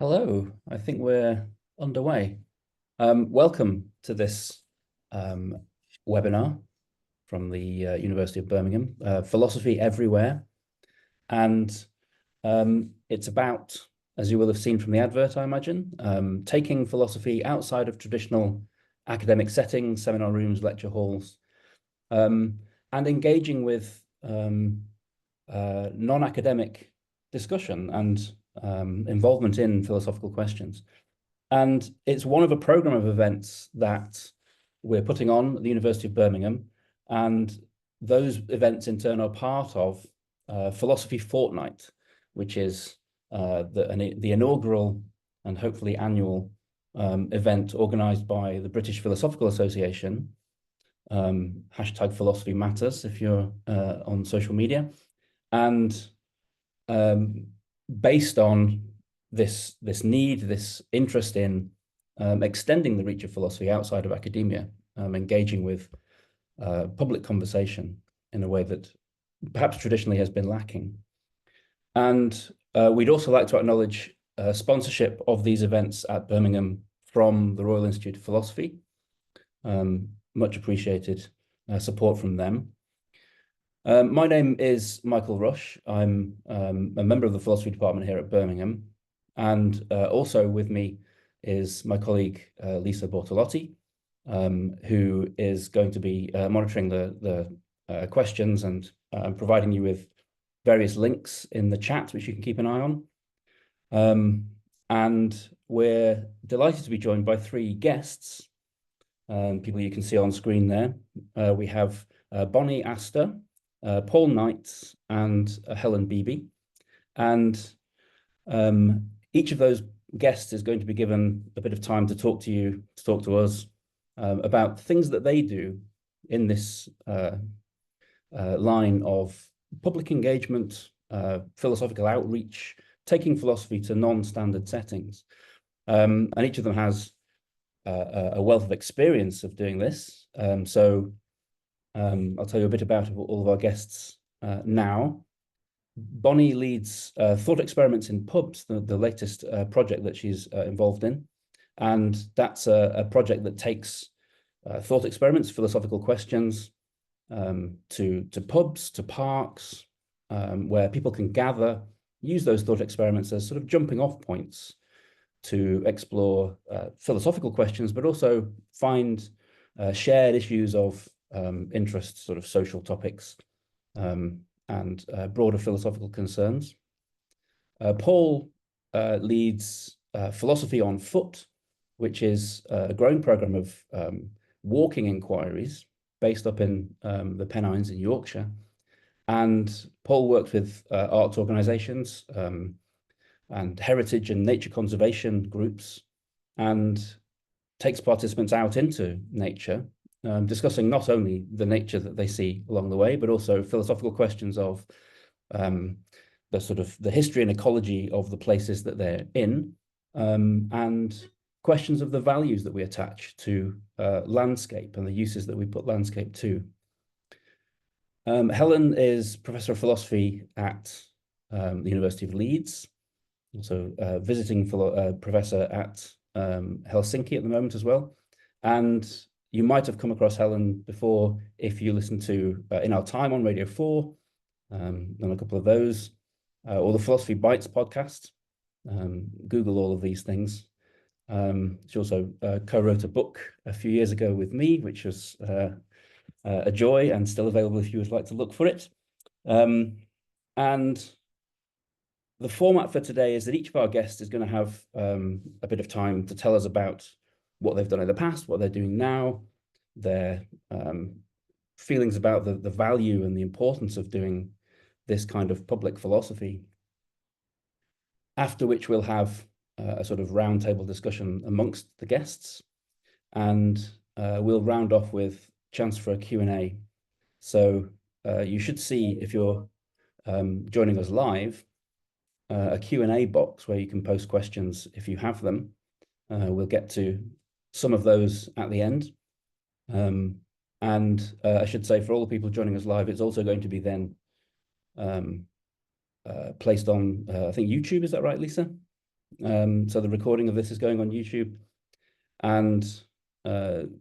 Hello, I think we're underway. Welcome to this um, webinar from the University of Birmingham, Philosophy Everywhere. And it's about, as you will have seen from the advert, I imagine, taking philosophy outside of traditional academic settings, seminar rooms, lecture halls, and engaging with non-academic discussion and involvement in philosophical questions. And it's one of a program of events that we're putting on at the University of Birmingham. And those events in turn are part of Philosophy Fortnight, which is the inaugural and hopefully annual event organized by the British Philosophical Association, hashtag Philosophy Matters if you're on social media. And based on this need, this interest in extending the reach of philosophy outside of academia, engaging with public conversation in a way that perhaps traditionally has been lacking. And we'd also like to acknowledge sponsorship of these events at Birmingham from the Royal Institute of Philosophy. Much appreciated support from them. My name is Michael Rush. I'm a member of the philosophy department here at Birmingham. And also with me is my colleague, Lisa Bortolotti, who is going to be monitoring the questions and providing you with various links in the chat, which you can keep an eye on. And we're delighted to be joined by three guests, people you can see on screen there. We have Bonny Astor, Paul Knight, and Helen Beebee. And each of those guests is going to be given a bit of time to talk to you, to talk to us about things that they do in this line of public engagement, philosophical outreach, taking philosophy to non-standard settings. And each of them has a wealth of experience of doing this. So I'll tell you a bit about all of our guests now. Bonny leads Thought Experiments in Pubs, the latest project that she's involved in. And that's a project that takes thought experiments, philosophical questions, to pubs, to parks, where people can gather, use those thought experiments as sort of jumping off points to explore philosophical questions, but also find shared issues of interest, sort of social topics, and broader philosophical concerns. Paul leads Philosophy on Foot, which is a growing program of walking inquiries based up in the Pennines in Yorkshire. And Paul works with arts organizations and heritage and nature conservation groups, and takes participants out into nature, discussing not only the nature that they see along the way, but also philosophical questions of the sort of the history and ecology of the places that they're in, and questions of the values that we attach to landscape and the uses that we put landscape to. Helen is Professor of Philosophy at the University of Leeds, also visiting professor at Helsinki at the moment as well. And you might have come across Helen before if you listen to In Our Time on Radio 4, and a couple of those, or the Philosophy Bites podcast. Google all of these things. She also co-wrote a book a few years ago with me, which was a joy and still available if you would like to look for it. And the format for today is that each of our guests is going to have a bit of time to tell us about what they've done in the past, what they're doing now, their feelings about the value and the importance of doing this kind of public philosophy. After which we'll have a sort of roundtable discussion amongst the guests, and we'll round off with chance for a Q&A. So you should see, if you're joining us live, a Q&A box where you can post questions if you have them. We'll get to some of those at the end. And I should say, for all the people joining us live, it's also going to be then placed on, I think, YouTube. Is that right, Lisa? So the recording of this is going on YouTube. And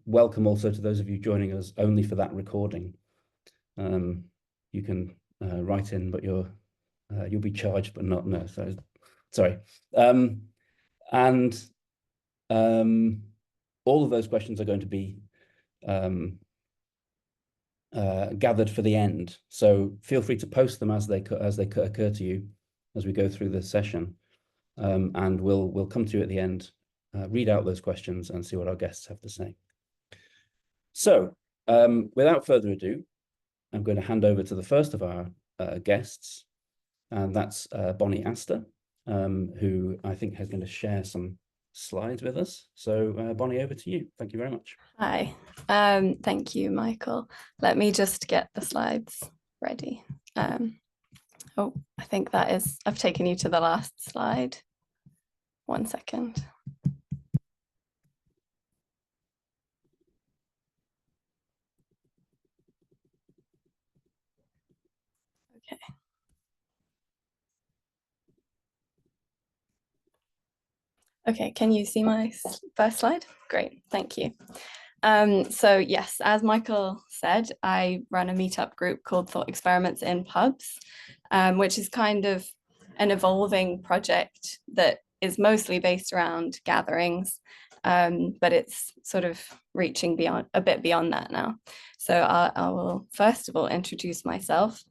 welcome also to those of you joining us only for that recording. You can write in, but you'll be charged, but not, no, so, sorry. And all of those questions are going to be gathered for the end. So feel free to post them as they occur to you as we go through this session. And we'll come to you at the end, read out those questions and see what our guests have to say. So without further ado, I'm going to hand over to the first of our guests, and that's Bonny Astor, who I think is going to share some slides with us. So Bonny, over to you. Thank you very much. Hi, thank you, Michael. Let me just get the slides ready. Oh, I think that is, I've taken you to the last slide. 1 second. Okay. Okay, can you see my first slide? Great, thank you. So yes, as Michael said, I run a meetup group called Thought Experiments in Pubs, which is kind of an evolving project that is mostly based around gatherings, but it's sort of reaching beyond a bit beyond that now. So I will first of all introduce myself.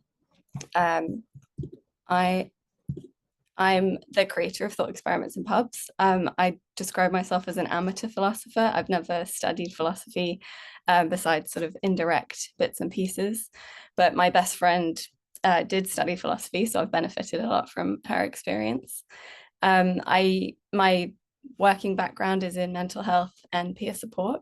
I'm the creator of Thought Experiments in Pubs. I describe myself as an amateur philosopher. I've never studied philosophy besides sort of indirect bits and pieces, but my best friend did study philosophy, so I've benefited a lot from her experience. My working background is in mental health and peer support,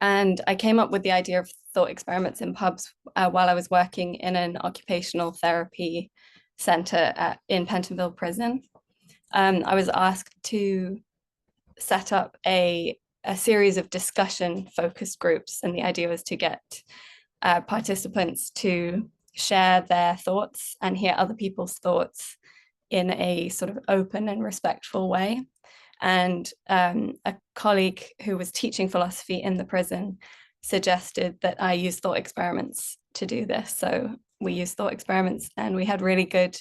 and I came up with the idea of Thought Experiments in Pubs while I was working in an occupational therapy center in Pentonville Prison. I was asked to set up a series of discussion focused groups, and the idea was to get participants to share their thoughts and hear other people's thoughts in a sort of open and respectful way. And a colleague who was teaching philosophy in the prison suggested that I use thought experiments to do this. So we used thought experiments, and we had really good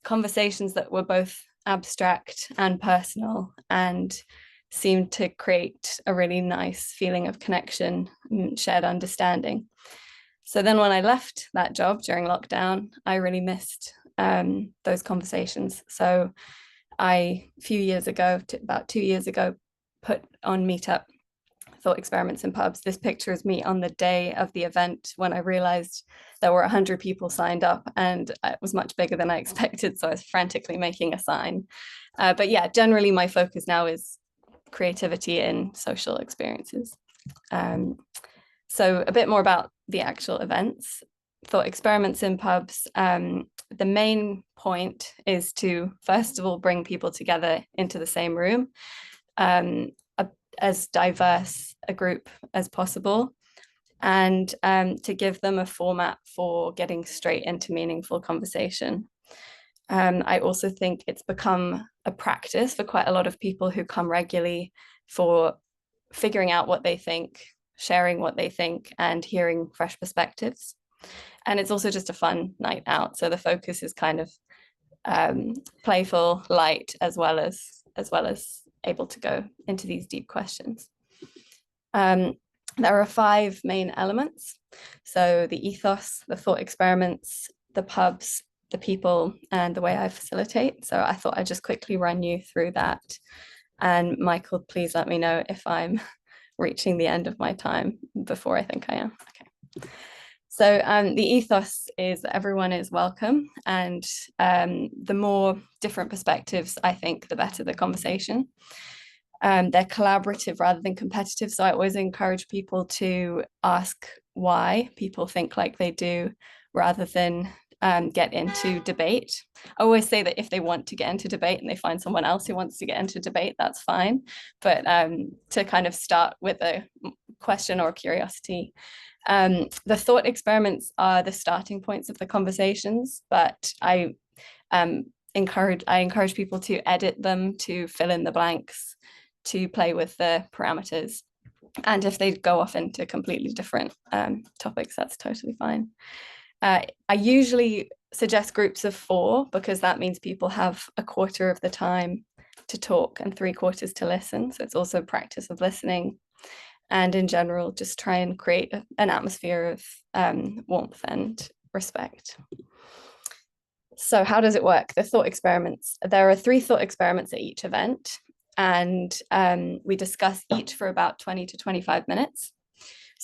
conversations that were both abstract and personal, and seemed to create a really nice feeling of connection and shared understanding. So then when I left that job during lockdown, I really missed those conversations. So I, a few years ago, about 2 years ago, put on Meetup Thought Experiments in Pubs. This picture is me on the day of the event when I realized there were 100 people signed up, and it was much bigger than I expected, so I was frantically making a sign. But yeah, generally my focus now is creativity in social experiences. So a bit more about the actual events. Thought Experiments in Pubs, the main point is to, first of all, bring people together into the same room, as diverse a group as possible, and to give them a format for getting straight into meaningful conversation. I also think it's become a practice for quite a lot of people who come regularly for figuring out what they think, sharing what they think, and hearing fresh perspectives. And it's also just a fun night out. So the focus is kind of playful, light, as well as able to go into these deep questions. There are 5 main elements. So the ethos, the thought experiments, the pubs, the people, and the way I facilitate. So I thought I'd just quickly run you through that. And Michael, please let me know if I'm reaching the end of my time before I think I am. Okay. So the ethos is that everyone is welcome, and the more different perspectives, I think, the better the conversation. They're collaborative rather than competitive. So I always encourage people to ask why people think like they do, rather than get into debate. I always say that if they want to get into debate and they find someone else who wants to get into debate, that's fine. But to kind of start with a question or curiosity. The thought experiments are the starting points of the conversations, but I encourage people to edit them, to fill in the blanks, to play with the parameters. And if they go off into completely different topics, that's totally fine. I usually suggest groups of 4 because that means people have a quarter of the time to talk and 3/4 to listen. So it's also practice of listening. And in general, just try and create an atmosphere of warmth and respect. So how does it work? The thought experiments. There are 3 thought experiments at each event, and we discuss each for about 20 to 25 minutes,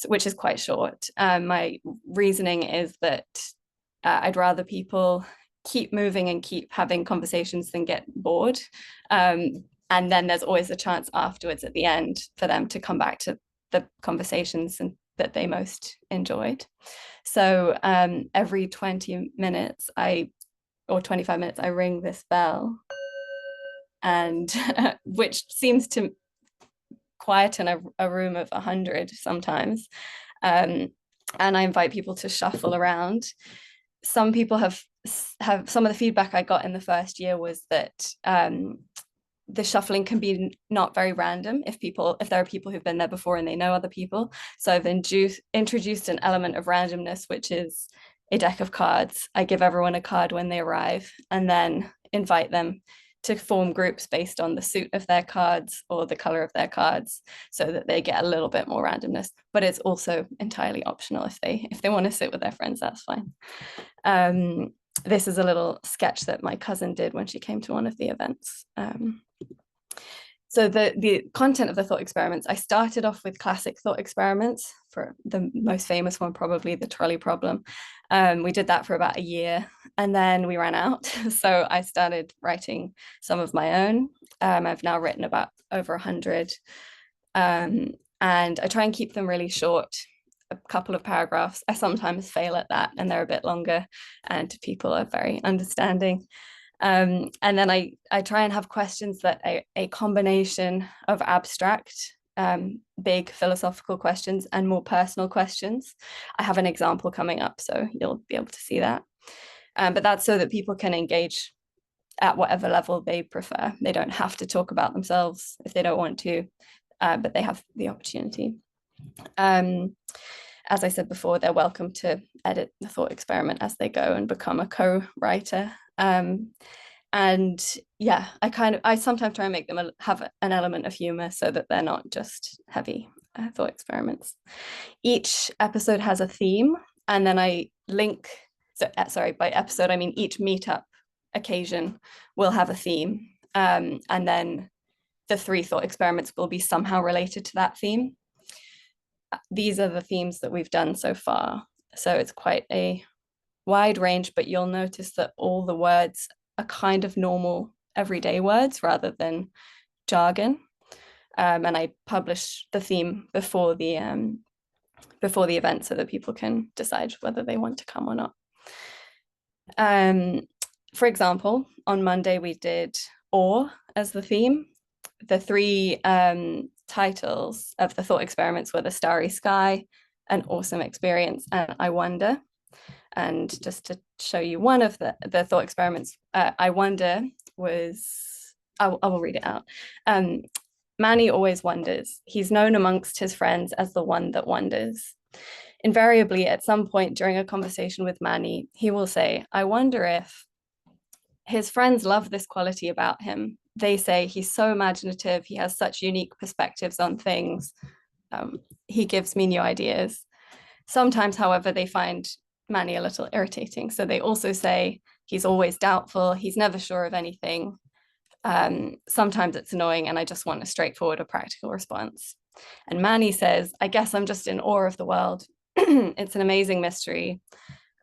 which is quite short. My reasoning is that I'd rather people keep moving and keep having conversations than get bored. And then there's always a chance afterwards at the end for them to come back to the conversations that they most enjoyed. So every 20 minutes or 25 minutes, I ring this bell, and which seems to quieten a room of 100 sometimes. And I invite people to shuffle around. Some people have some of the feedback I got in the first year was that the shuffling can be not very random if there are people who've been there before and they know other people. So I've introduced an element of randomness, which is a deck of cards. I give everyone a card when they arrive and then invite them to form groups based on the suit of their cards or the color of their cards, so that they get a little bit more randomness. But it's also entirely optional. If they want to sit with their friends, that's fine. This is a little sketch that my cousin did when she came to one of the events. So the content of the thought experiments, I started off with classic thought experiments. For the most famous one, probably the trolley problem. We did that for about a year and then we ran out. So I started writing some of my own. I've now written about over 100. And I try and keep them really short, a couple of paragraphs. I sometimes fail at that and they're a bit longer, and people are very understanding. And then I try and have questions that a combination of abstract, big philosophical questions and more personal questions. I have an example coming up, so you'll be able to see that. But that's so that people can engage at whatever level they prefer. They don't have to talk about themselves if they don't want to, but they have the opportunity. As I said before, they're welcome to edit the thought experiment as they go and become a co-writer. And yeah, I sometimes try and make them have an element of humor so that they're not just heavy thought experiments. Each episode has a theme, and then I link, sorry, by episode, I mean each meetup occasion will have a theme. And then the 3 thought experiments will be somehow related to that theme. These are the themes that we've done so far. So it's quite a wide range, but you'll notice that all the words are kind of normal everyday words rather than jargon. And I publish the theme before the event so that people can decide whether they want to come or not. For example, on Monday we did awe as the theme. The 3 titles of the thought experiments were the starry sky, an awesome experience, and I wonder. And just to show you one of the thought experiments, I wonder was, I will read it out. Manny always wonders. He's known amongst his friends as the one that wonders. Invariably, at some point during a conversation with Manny, he will say, I wonder if his friends love this quality about him. They say he's so imaginative. He has such unique perspectives on things. He gives me new ideas. Sometimes, however, they find Manny a little irritating. So they also say he's always doubtful. He's never sure of anything. Sometimes it's annoying and I just want a straightforward or practical response. And Manny says, I guess I'm just in awe of the world. It's an amazing mystery.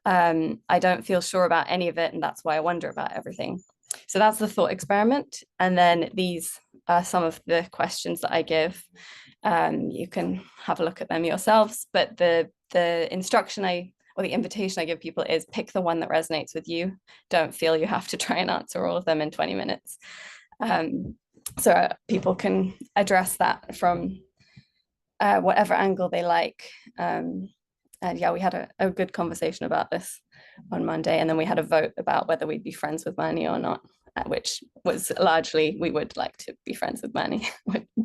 I don't feel sure about any of it, and that's why I wonder about everything. So that's the thought experiment. And then these are some of the questions that I give. You can have a look at them yourselves, but the instruction or the invitation I give people is pick the one that resonates with you. Don't feel you have to try and answer all of them in 20 minutes. So people can address that from whatever angle they like. And yeah, we had a good conversation about this. on Monday. And then we had a vote about whether we'd be friends with Bonny or not, which was largely we would like to be friends with Bonny,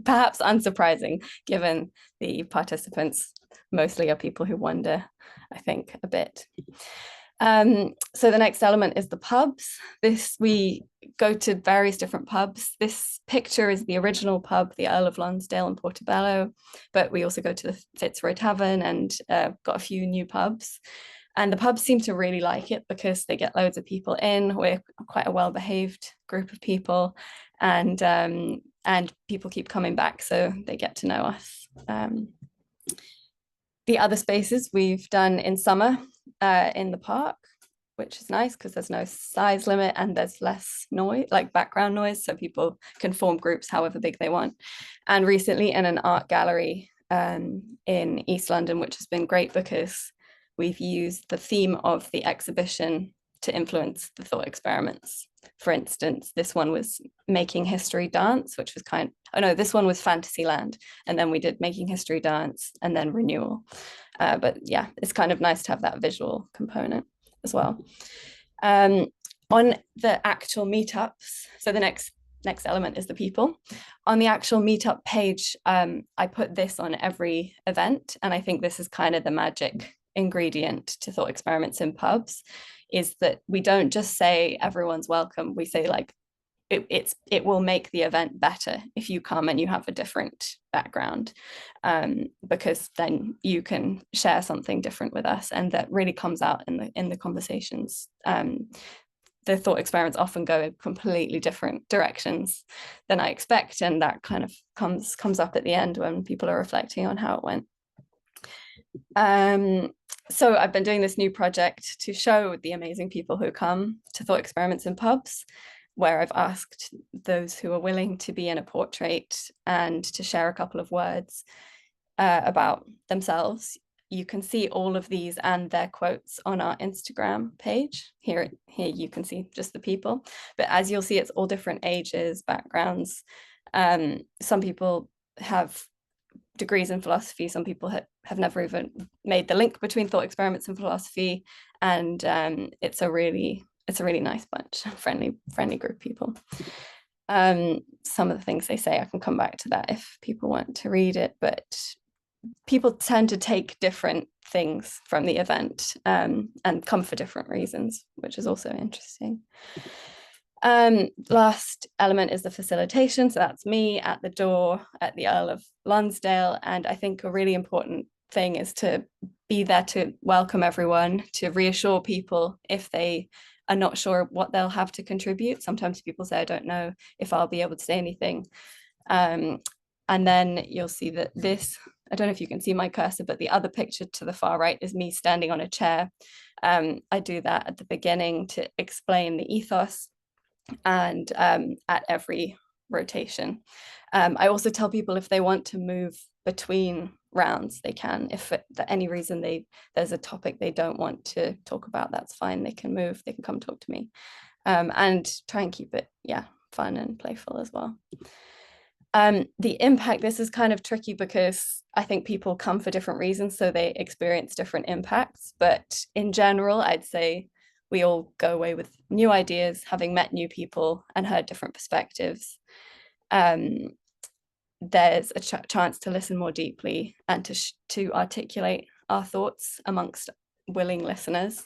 perhaps unsurprising given the participants mostly are people who wonder, I think, a bit. So the next element is the pubs. We go to various different pubs. This picture is the original pub, the Earl of Lonsdale in Portobello, but we also go to the Fitzroy Tavern and got a few new pubs. And the pubs seem to really like it because they get loads of people in. We're quite a well-behaved group of people, and people keep coming back, so they get to know us. The other spaces we've done in summer in the park, which is nice because there's no size limit and there's less noise, like background noise, so people can form groups however big they want. And recently in an art gallery in East London, which has been great because we've used the theme of the exhibition to influence the thought experiments. For instance, this one was Making History Dance, which was this one was Fantasyland. And then we did Making History Dance and then Renewal. But yeah, it's kind of nice to have that visual component as well. On the actual meetups, so the next element is the people. On the actual meetup page, I put this on every event. And I think this is kind of the magic ingredient to thought experiments in pubs, is that we don't just say everyone's welcome. We say like it will make the event better if you come and you have a different background, because then you can share something different with us, and that really comes out in the conversations. The thought experiments often go in completely different directions than I expect, and that kind of comes up at the end when people are reflecting on how it went. So I've been doing this new project to show the amazing people who come to thought experiments in pubs, where I've asked those who are willing to be in a portrait and to share a couple of words about themselves. You can see all of these and their quotes on our Instagram page. Here you can see just the people, but as you'll see, it's all different ages, backgrounds. Some people have degrees in philosophy. Some people have never even made the link between thought experiments and philosophy, and it's a really nice bunch, friendly group of people. Some of the things they say, I can come back to that if people want to read it, but people tend to take different things from the event and come for different reasons, which is also interesting. Last element is the facilitation. So that's me at the door at the Earl of Lonsdale. And I think a really important thing is to be there to welcome everyone, to reassure people if they are not sure what they'll have to contribute. Sometimes people say, I don't know if I'll be able to say anything. And then you'll see that this, I don't know if you can see my cursor, but the other picture to the far right is me standing on a chair. I do that at the beginning to explain the ethos, and at every rotation. I also tell people if they want to move between rounds, they can. If for any reason there's a topic they don't want to talk about, that's fine. They can move, they can come talk to me, and try and keep it, fun and playful as well. The impact, this is kind of tricky because I think people come for different reasons, so they experience different impacts. But in general, I'd say we all go away with new ideas, having met new people and heard different perspectives. There's a chance to listen more deeply and to articulate our thoughts amongst willing listeners.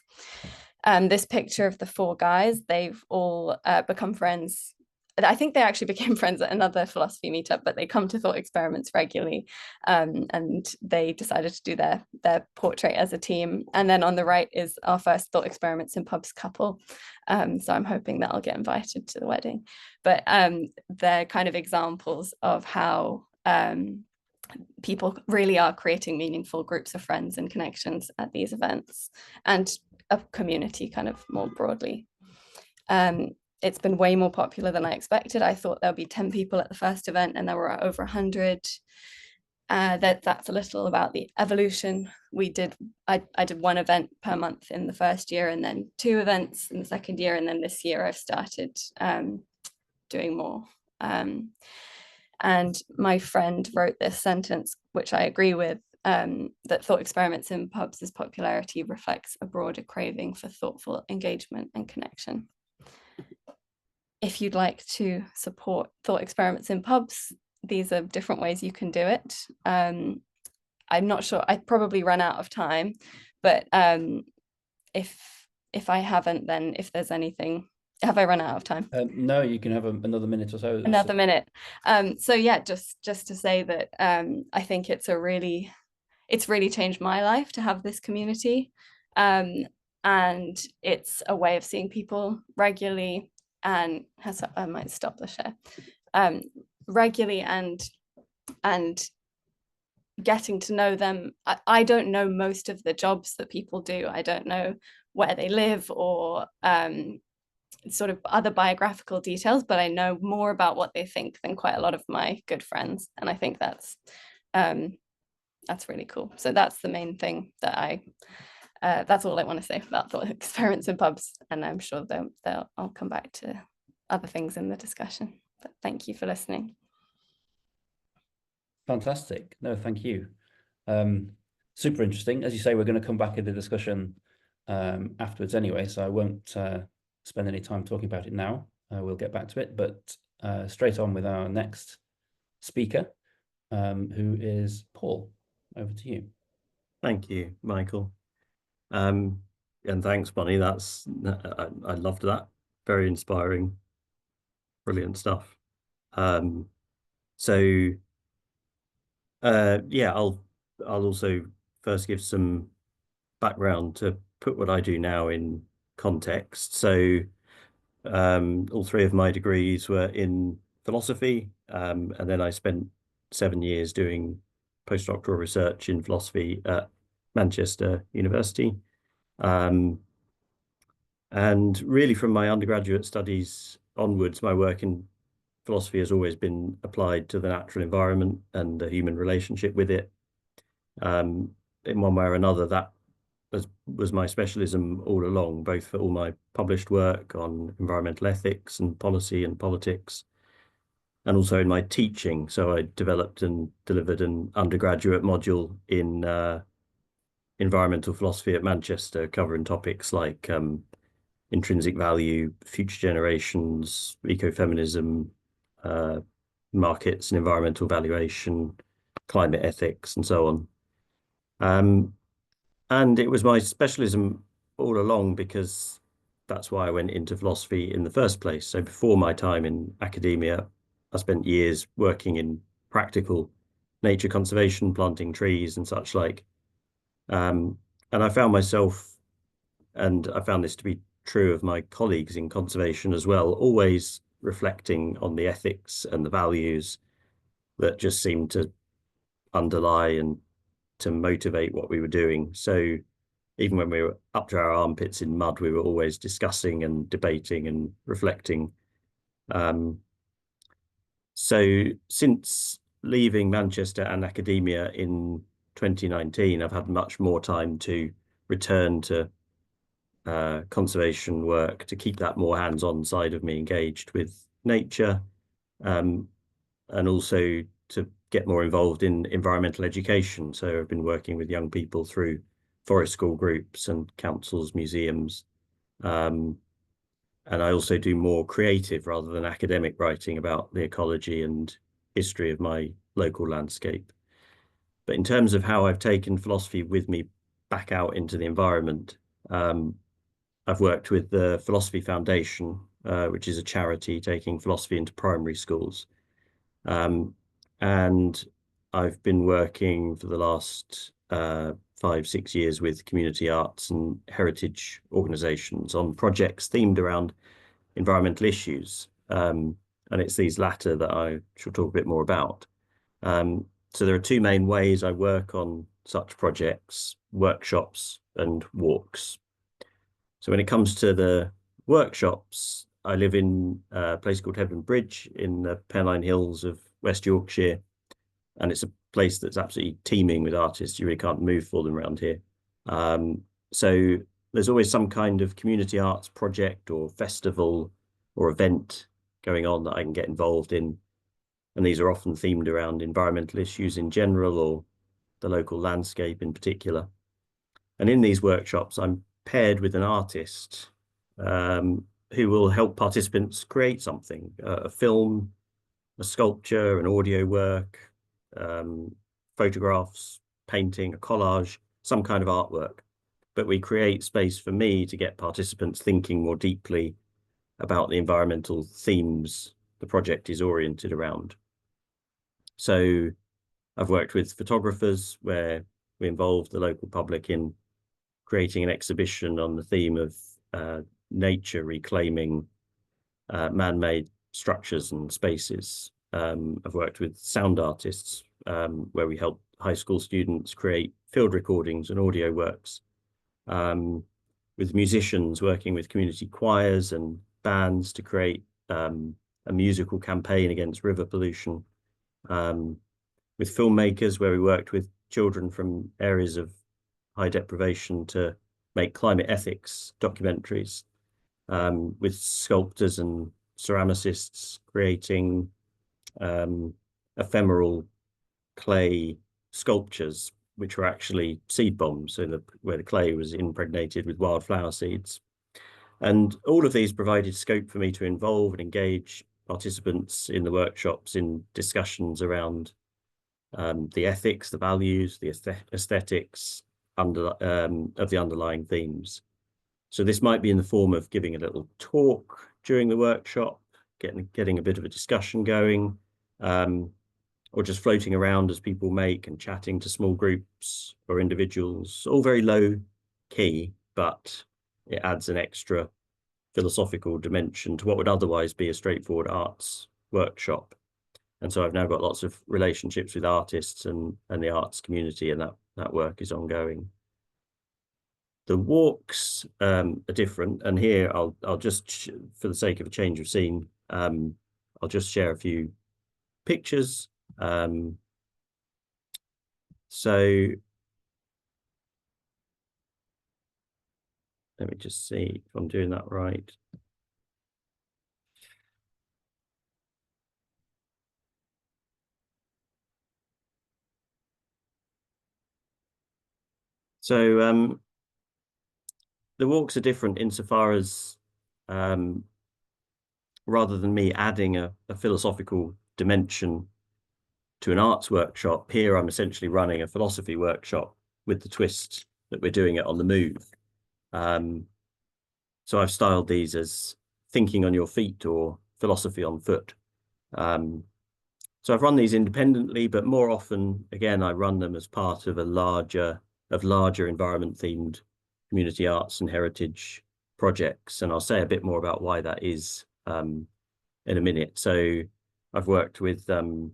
This picture of the four guys, they've all become friends. I think they actually became friends at another philosophy meetup, but they come to thought experiments regularly, and they decided to do their portrait as a team. And then on the right is our first thought experiments in pubs couple. So I'm hoping that I'll get invited to the wedding. But they're kind of examples of how people really are creating meaningful groups of friends and connections at these events, and a community kind of more broadly. It's been way more popular than I expected. I thought there'll be 10 people at the first event, and there were over 100. That's a little about the evolution. I did one event per month in the first year, and then 2 events in the second year, and then this year I've started doing more. And my friend wrote this sentence, which I agree with, that thought experiments in pubs' popularity reflects a broader craving for thoughtful engagement and connection. If you'd like to support thought experiments in pubs, these are different ways you can do it. I'm not sure, I'd probably run out of time, but if I haven't, then if there's anything, have I run out of time? No, you can have another minute or so. Another minute. So yeah, just to say that I think it's really changed my life to have this community. And it's a way of seeing people regularly, and I might stop the share. Regularly and getting to know them. I don't know most of the jobs that people do. I don't know where they live or sort of other biographical details, but I know more about what they think than quite a lot of my good friends. And I think that's really cool. So that's the main thing that that's all I want to say about thought experiments in pubs. And I'm sure I'll come back to other things in the discussion. But thank you for listening. Fantastic. No, thank you. Super interesting. As you say, we're going to come back in the discussion afterwards anyway, so I won't spend any time talking about it now. We'll get back to it, but straight on with our next speaker, who is Paul. Over to you. Thank you, Michael. And thanks, Bonny. I loved that. Very inspiring, brilliant stuff. Yeah, I'll also first give some background to put what I do now in context. So all three of my degrees were in philosophy, and then I spent 7 years doing postdoctoral research in philosophy at Manchester University. And really from my undergraduate studies onwards, my work in philosophy has always been applied to the natural environment and the human relationship with it. In one way or another, that was my specialism all along, both for all my published work on environmental ethics and policy and politics, and also in my teaching. So I developed and delivered an undergraduate module in environmental philosophy at Manchester, covering topics like intrinsic value, future generations, ecofeminism, markets and environmental valuation, climate ethics, and so on. And it was my specialism all along because that's why I went into philosophy in the first place. So before my time in academia, I spent years working in practical nature conservation, planting trees and such like. And I found myself, and I found this to be true of my colleagues in conservation as well, always reflecting on the ethics and the values that just seemed to underlie and to motivate what we were doing. So even when we were up to our armpits in mud, we were always discussing and debating and reflecting. So since leaving Manchester and academia in 2019, I've had much more time to return to conservation work, to keep that more hands-on side of me engaged with nature, and also to get more involved in environmental education. So I've been working with young people through forest school groups and councils, museums. And I also do more creative rather than academic writing about the ecology and history of my local landscape. But in terms of how I've taken philosophy with me back out into the environment, I've worked with the Philosophy Foundation, which is a charity taking philosophy into primary schools. And I've been working for the last 5-6 years with community arts and heritage organisations on projects themed around environmental issues. And it's these latter that I shall talk a bit more about. So there are two main ways I work on such projects: workshops and walks. So when it comes to the workshops, I live in a place called Heaven Bridge in the Pennine Hills of West Yorkshire. And it's a place that's absolutely teeming with artists. You really can't move for them around here. So there's always some kind of community arts project or festival or event going on that I can get involved in. And these are often themed around environmental issues in general or the local landscape in particular. And in these workshops, I'm paired with an artist who will help participants create something, a film, a sculpture, an audio work, photographs, painting, a collage, some kind of artwork. But we create space for me to get participants thinking more deeply about the environmental themes the project is oriented around. So I've worked with photographers where we involve the local public in creating an exhibition on the theme of nature reclaiming man-made structures and spaces. I've worked with sound artists where we help high school students create field recordings and audio works. With musicians working with community choirs and bands to create a musical campaign against river pollution. With filmmakers where we worked with children from areas of high deprivation to make climate ethics documentaries. With sculptors and ceramicists creating ephemeral clay sculptures, which were actually seed bombs, so where the clay was impregnated with wildflower seeds. And all of these provided scope for me to involve and engage participants in the workshops in discussions around the ethics, the values, the aesthetics of the underlying themes. So this might be in the form of giving a little talk during the workshop, getting a bit of a discussion going, or just floating around as people make and chatting to small groups or individuals, all very low key, but it adds an extra philosophical dimension to what would otherwise be a straightforward arts workshop. And so I've now got lots of relationships with artists and the arts community, and that work is ongoing. The walks are different, and here I'll just, for the sake of a change of scene, I'll just share a few pictures. So let me just see if I'm doing that right. So the walks are different insofar as rather than me adding a philosophical dimension to an arts workshop, here I'm essentially running a philosophy workshop with the twist that we're doing it on the move. So I've styled these as thinking on your feet or philosophy on foot. So I've run these independently, but more often, again, I run them as part of larger environment themed community arts and heritage projects. And I'll say a bit more about why that is in a minute. So I've worked with the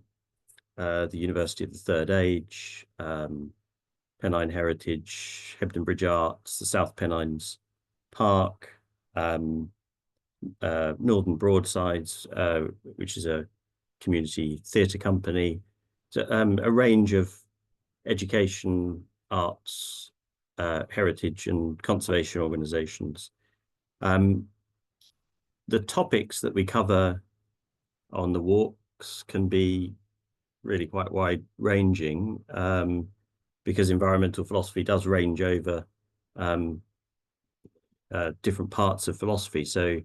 University of the Third Age, Pennine Heritage, Hebden Bridge Arts, the South Pennines Park, Northern Broadsides, which is a community theatre company, so, a range of education, arts, heritage and conservation organisations. The topics that we cover on the walks can be really quite wide-ranging, because environmental philosophy does range over different parts of philosophy. So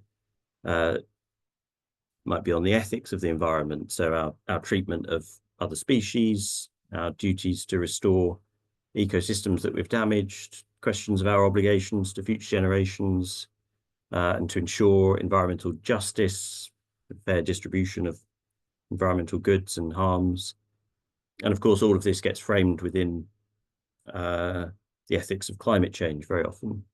might be on the ethics of the environment, so our treatment of other species, our duties to restore ecosystems that we've damaged, questions of our obligations to future generations, and to ensure environmental justice, fair distribution of environmental goods and harms. And of course, all of this gets framed within the ethics of climate change very often.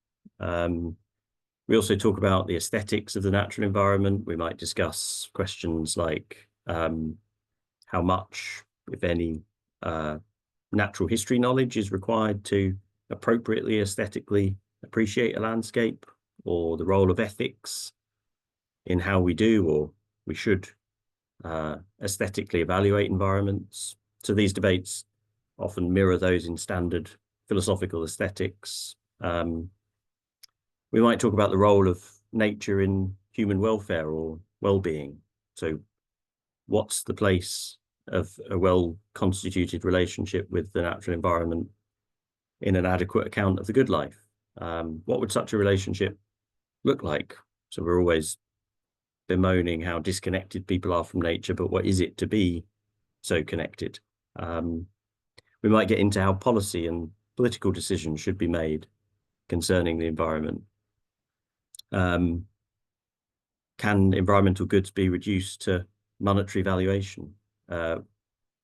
We also talk about the aesthetics of the natural environment. We might discuss questions like how much, if any, natural history knowledge is required to appropriately aesthetically appreciate a landscape, or the role of ethics in how we do or we should aesthetically evaluate environments. So these debates often mirror those in standard philosophical aesthetics. We might talk about the role of nature in human welfare or well-being. So what's the place of a well-constituted relationship with the natural environment in an adequate account of the good life. What would such a relationship look like? So we're always bemoaning how disconnected people are from nature, but what is it to be so connected? We might get into how policy and political decisions should be made concerning the environment. Can environmental goods be reduced to monetary valuation? How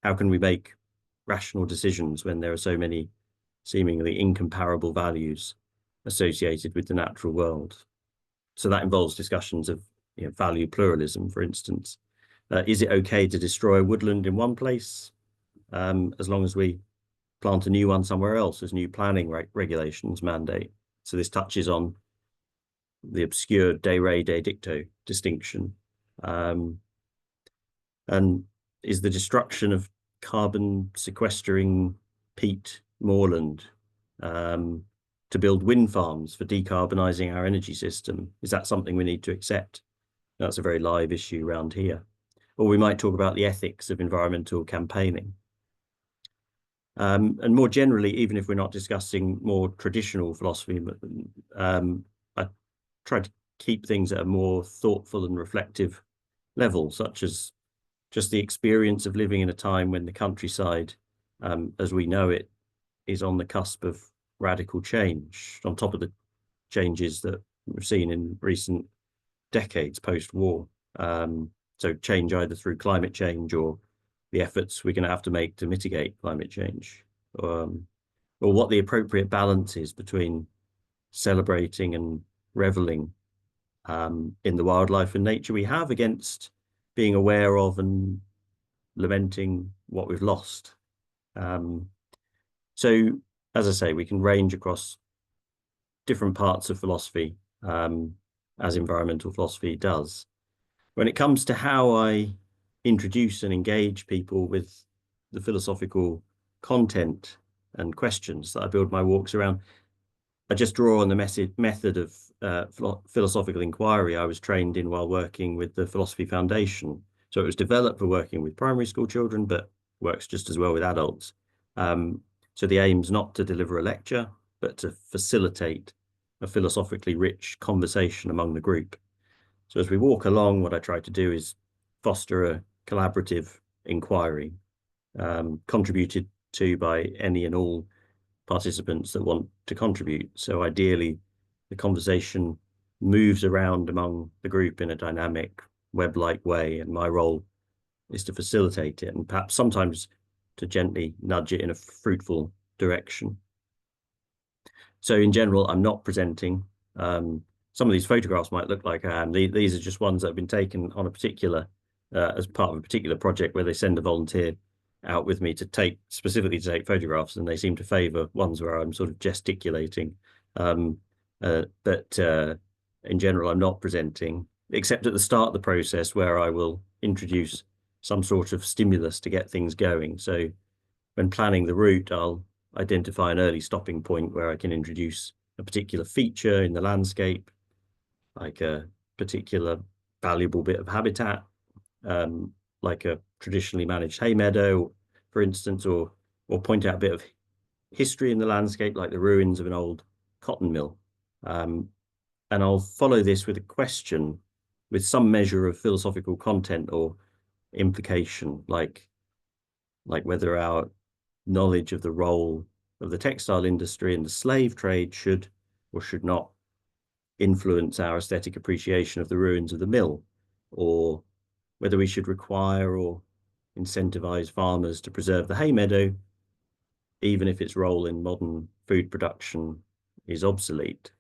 can we make rational decisions when there are so many seemingly incomparable values associated with the natural world? So that involves discussions of value pluralism, for instance. Is it okay to destroy a woodland in one place as long as we plant a new one somewhere else, as new planning regulations mandate? So this touches on the obscure de re de dicto distinction. And is the destruction of carbon sequestering peat moorland to build wind farms for decarbonising our energy system, is that something we need to accept? That's a very live issue around here. Or we might talk about the ethics of environmental campaigning. And more generally, even if we're not discussing more traditional philosophy, I try to keep things at a more thoughtful and reflective level, such as just the experience of living in a time when the countryside, as we know it, is on the cusp of radical change, on top of the changes that we've seen in recent decades post-war. So change either through climate change or the efforts we're going to have to make to mitigate climate change, or what the appropriate balance is between celebrating and reveling in the wildlife and nature we have against being aware of and lamenting what we've lost. So, as I say, we can range across different parts of philosophy, as environmental philosophy does. When it comes to how I introduce and engage people with the philosophical content and questions that I build my walks around, I just draw on the method of philosophical inquiry I was trained in while working with the Philosophy Foundation. So it was developed for working with primary school children, but works just as well with adults. So the aim's not to deliver a lecture, but to facilitate a philosophically rich conversation among the group. So as we walk along, what I try to do is foster a collaborative inquiry, contributed to by any and all participants that want to contribute. So ideally, the conversation moves around among the group in a dynamic, web-like way, and my role is to facilitate it and perhaps sometimes to gently nudge it in a fruitful direction. So in general, I'm not presenting. Some of these photographs might look like I am. These are just ones that have been taken on a particular, as part of a particular project where they send a volunteer out with me to specifically to take photographs, and they seem to favour ones where I'm sort of gesticulating. But in general, I'm not presenting, except at the start of the process where I will introduce some sort of stimulus to get things going. So when planning the route, I'll identify an early stopping point where I can introduce a particular feature in the landscape, like a particular valuable bit of habitat, like a traditionally managed hay meadow, for instance, or point out a bit of history in the landscape, like the ruins of an old cotton mill. And I'll follow this with a question with some measure of philosophical content or implication, like whether our knowledge of the role of the textile industry and the slave trade should or should not influence our aesthetic appreciation of the ruins of the mill, or whether we should require or incentivize farmers to preserve the hay meadow, even if its role in modern food production is obsolete.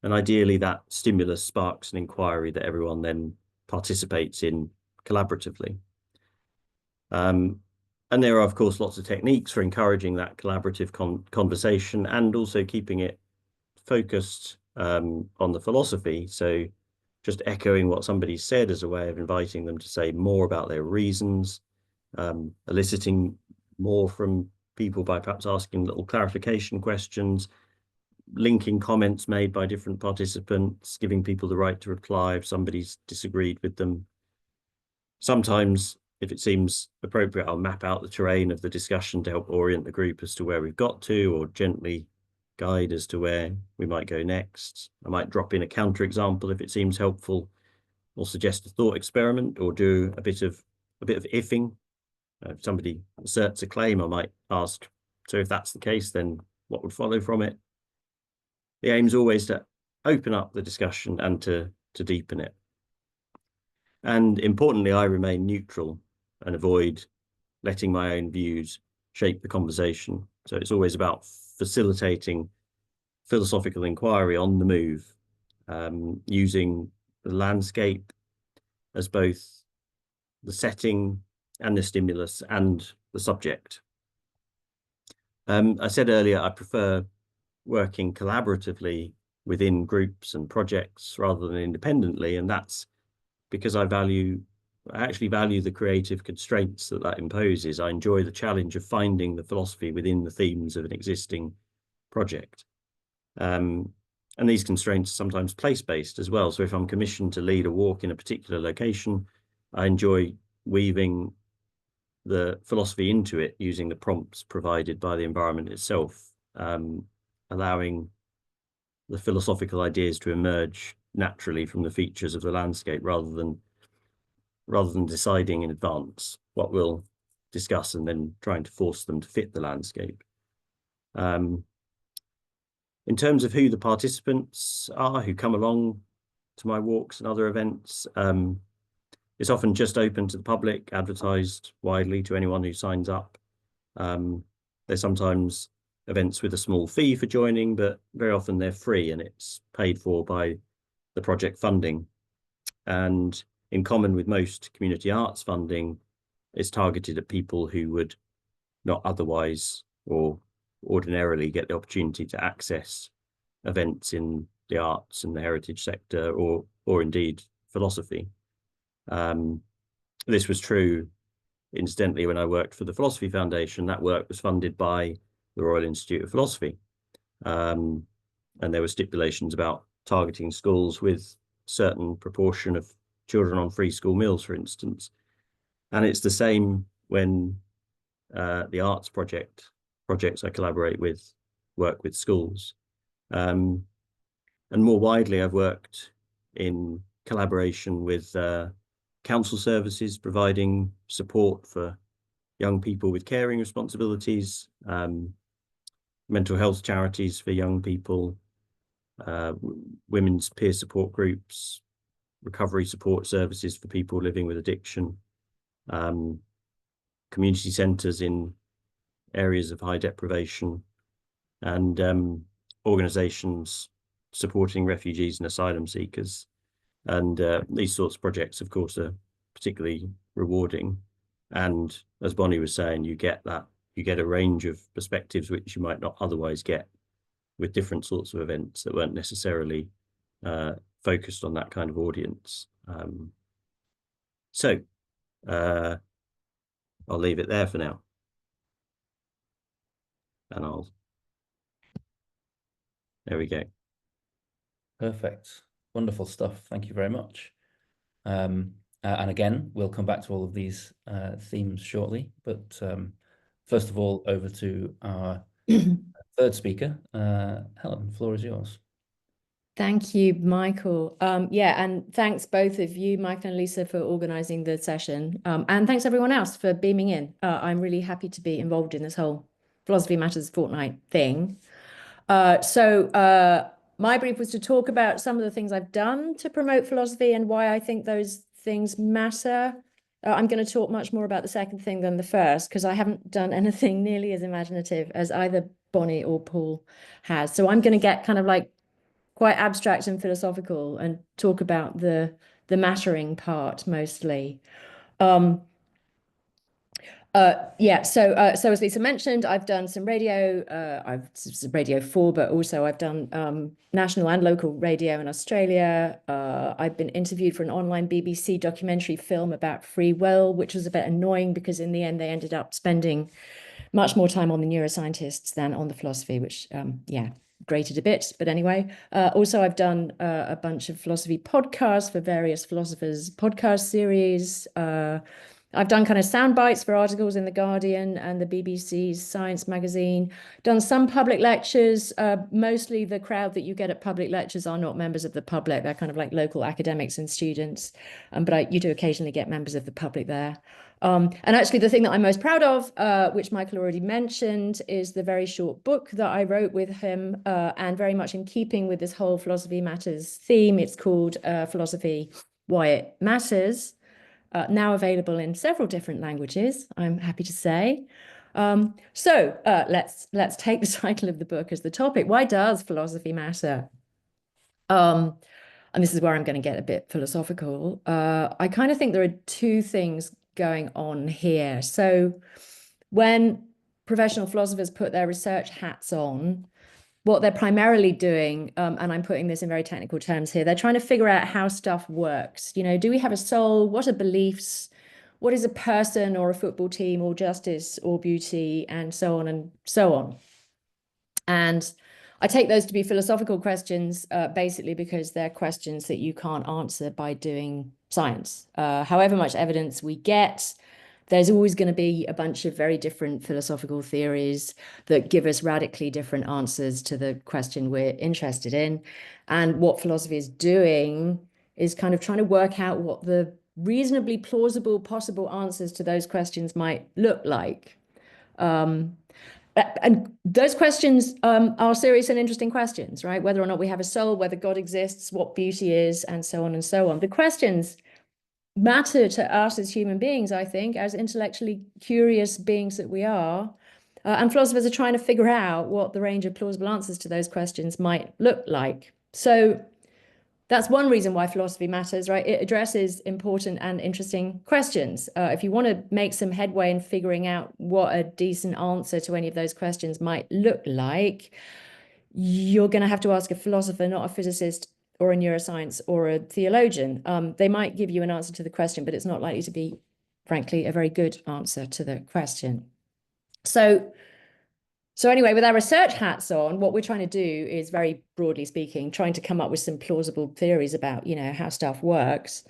And ideally, that stimulus sparks an inquiry that everyone then participates in collaboratively. And there are, of course, lots of techniques for encouraging that collaborative conversation and also keeping it focused on the philosophy. So just echoing what somebody said as a way of inviting them to say more about their reasons, eliciting more from people by perhaps asking little clarification questions, linking comments made by different participants, giving people the right to reply if somebody's disagreed with them. Sometimes If it seems appropriate, I'll map out the terrain of the discussion to help orient the group as to where we've got to, or gently guide as to where we might go next. I might drop in a counterexample if it seems helpful, or suggest a thought experiment, or do a bit of ifing. If somebody asserts a claim, I might ask, so if that's the case, then what would follow from it? The aim is always to open up the discussion and to deepen it. And importantly, I remain neutral and avoid letting my own views shape the conversation. So it's always about facilitating philosophical inquiry on the move, using the landscape as both the setting and the stimulus and the subject. I said earlier, I prefer working collaboratively within groups and projects rather than independently, and that's because I actually value the creative constraints that imposes. I enjoy the challenge of finding the philosophy within the themes of an existing project. And these constraints are sometimes place-based as well. So if I'm commissioned to lead a walk in a particular location, I enjoy weaving the philosophy into it using the prompts provided by the environment itself, allowing the philosophical ideas to emerge naturally from the features of the landscape rather than deciding in advance what we'll discuss and then trying to force them to fit the landscape. In terms of who the participants are who come along to my walks and other events, it's often just open to the public, advertised widely to anyone who signs up. There's sometimes events with a small fee for joining, but very often they're free and it's paid for by the project funding. And in common with most community arts funding, it's targeted at people who would not otherwise or ordinarily get the opportunity to access events in the arts and the heritage sector, or indeed philosophy. This was true, incidentally, when I worked for the Philosophy Foundation. That work was funded by the Royal Institute of Philosophy. And there were stipulations about targeting schools with certain proportion of children on free school meals, for instance. And it's the same when the arts projects I collaborate with work with schools. And more widely, I've worked in collaboration with council services, providing support for young people with caring responsibilities, mental health charities for young people, women's peer support groups, recovery support services for people living with addiction, community centres in areas of high deprivation, and organisations supporting refugees and asylum seekers. And these sorts of projects, of course, are particularly rewarding. And as Bonny was saying, you get a range of perspectives which you might not otherwise get with different sorts of events that weren't necessarily focused on that kind of audience. So I'll leave it there for now. And there we go. Perfect. Wonderful stuff. Thank you very much. And again, we'll come back to all of these themes shortly. But first of all, over to our third speaker. Helen, the floor is yours. Thank you, Michael. Yeah, and thanks both of you, Michael and Lisa, for organising the session. And thanks everyone else for beaming in. I'm really happy to be involved in this whole Philosophy Matters Fortnight thing. My brief was to talk about some of the things I've done to promote philosophy and why I think those things matter. I'm going to talk much more about the second thing than the first, because I haven't done anything nearly as imaginative as either Bonny or Paul has. So I'm going to get kind of like quite abstract and philosophical and talk about the mattering part mostly. So as Lisa mentioned, I've done some radio. I've Radio 4, but also I've done national and local radio in Australia. I've been interviewed for an online BBC documentary film about free will, which was a bit annoying because in the end they ended up spending much more time on the neuroscientists than on the philosophy, which grated a bit. But anyway, also I've done a bunch of philosophy podcasts for various philosophers' podcast series. I've done kind of sound bites for articles in The Guardian and the BBC's Science magazine, done some public lectures. Mostly the crowd that you get at public lectures are not members of the public. They're kind of like local academics and students. But you do occasionally get members of the public there. And actually the thing that I'm most proud of, which Michael already mentioned, is the very short book that I wrote with him, and very much in keeping with this whole Philosophy Matters theme. It's called Philosophy, Why It Matters. Now available in several different languages, I'm happy to say. So let's take the title of the book as the topic. Why does philosophy matter? And this is where I'm going to get a bit philosophical. I kind of think there are two things going on here. So when professional philosophers put their research hats on, what they're primarily doing, and I'm putting this in very technical terms here, they're trying to figure out how stuff works. You know, do we have a soul? What are beliefs? What is a person or a football team or justice or beauty, and so on and so on. And I take those to be philosophical questions, basically because they're questions that you can't answer by doing science. However much evidence we get, there's always going to be a bunch of very different philosophical theories that give us radically different answers to the question we're interested in. And what philosophy is doing is kind of trying to work out what the reasonably plausible possible answers to those questions might look like. And those questions are serious and interesting questions, right? Whether or not we have a soul, whether God exists, what beauty is, and so on and so on. The questions matter to us as human beings, I think, as intellectually curious beings that we are. And philosophers are trying to figure out what the range of plausible answers to those questions might look like. So that's one reason why philosophy matters, right? It addresses important and interesting questions. If you want to make some headway in figuring out what a decent answer to any of those questions might look like, you're going to have to ask a philosopher, not a physicist or a neuroscience or a theologian. They might give you an answer to the question, but it's not likely to be, frankly, a very good answer to the question. So anyway, with our research hats on, what we're trying to do is, very broadly speaking, trying to come up with some plausible theories about, you know, how stuff works.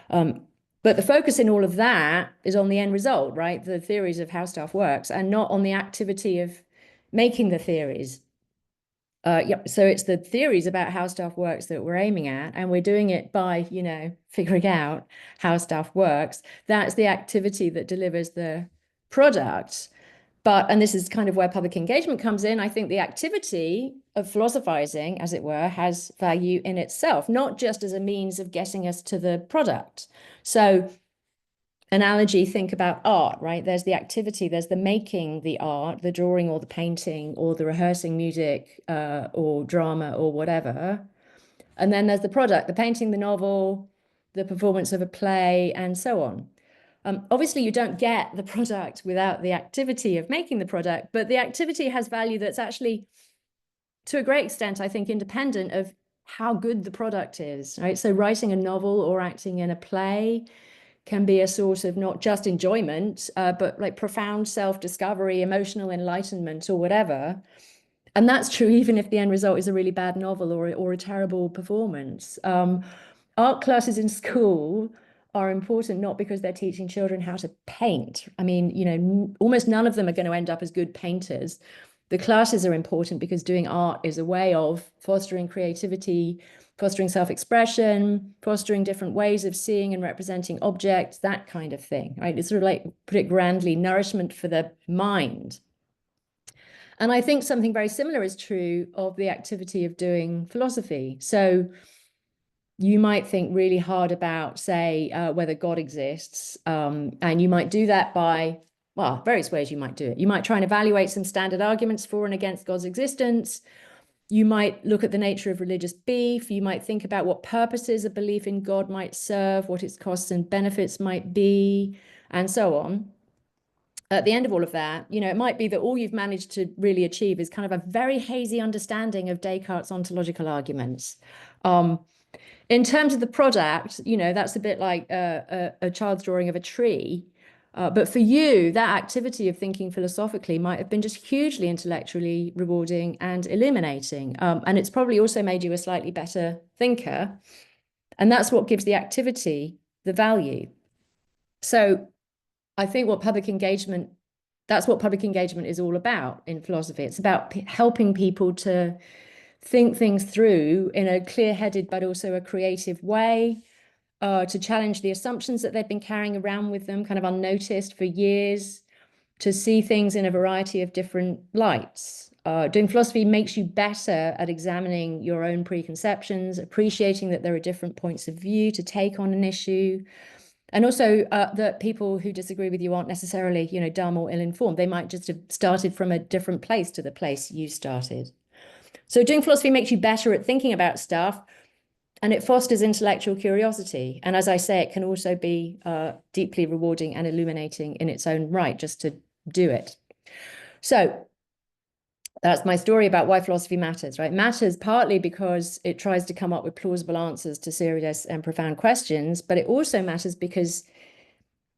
But the focus in all of that is on the end result, right? The theories of how stuff works, and not on the activity of making the theories. So it's the theories about how stuff works that we're aiming at, and we're doing it by, you know, figuring out how stuff works. That's the activity that delivers the product. And this is kind of where public engagement comes in. I think the activity of philosophizing, as it were, has value in itself, not just as a means of getting us to the product. So analogy, think about art, right? There's the activity, there's the making the art, the drawing or the painting or the rehearsing music or drama or whatever. And then there's the product, the painting, the novel, the performance of a play, and so on. Obviously, you don't get the product without the activity of making the product, but the activity has value that's actually, to a great extent, I think, independent of how good the product is, right? So writing a novel or acting in a play can be a source of not just enjoyment, but like profound self-discovery, emotional enlightenment, or whatever. And that's true even if the end result is a really bad novel or a terrible performance. Art classes in school are important not because they're teaching children how to paint. I mean, you know, almost none of them are going to end up as good painters. The classes are important because doing art is a way of fostering creativity, fostering self-expression, fostering different ways of seeing and representing objects, that kind of thing, right? It's sort of like, put it grandly, nourishment for the mind. And I think something very similar is true of the activity of doing philosophy. So you might think really hard about, say, whether God exists, and you might do that by, well, various ways you might do it. You might try and evaluate some standard arguments for and against God's existence. You might look at the nature of religious belief. You might think about what purposes a belief in God might serve, what its costs and benefits might be, and so on. At the end of all of that, you know, it might be that all you've managed to really achieve is kind of a very hazy understanding of Descartes' ontological arguments. In terms of the product, you know, that's a bit like a child's drawing of a tree. But for you, that activity of thinking philosophically might have been just hugely intellectually rewarding and illuminating. And it's probably also made you a slightly better thinker. And that's what gives the activity the value. So I think what public engagement, that's what public engagement is all about in philosophy. It's about helping people to think things through in a clear-headed but also a creative way, to challenge the assumptions that they've been carrying around with them kind of unnoticed for years, to see things in a variety of different lights. Doing philosophy makes you better at examining your own preconceptions, appreciating that there are different points of view to take on an issue, and also that people who disagree with you aren't necessarily, you know, dumb or ill-informed. They might just have started from a different place to the place you started. So doing philosophy makes you better at thinking about stuff, and it fosters intellectual curiosity. And as I say, it can also be deeply rewarding and illuminating in its own right, just to do it. So that's my story about why philosophy matters, right? It matters partly because it tries to come up with plausible answers to serious and profound questions, but it also matters because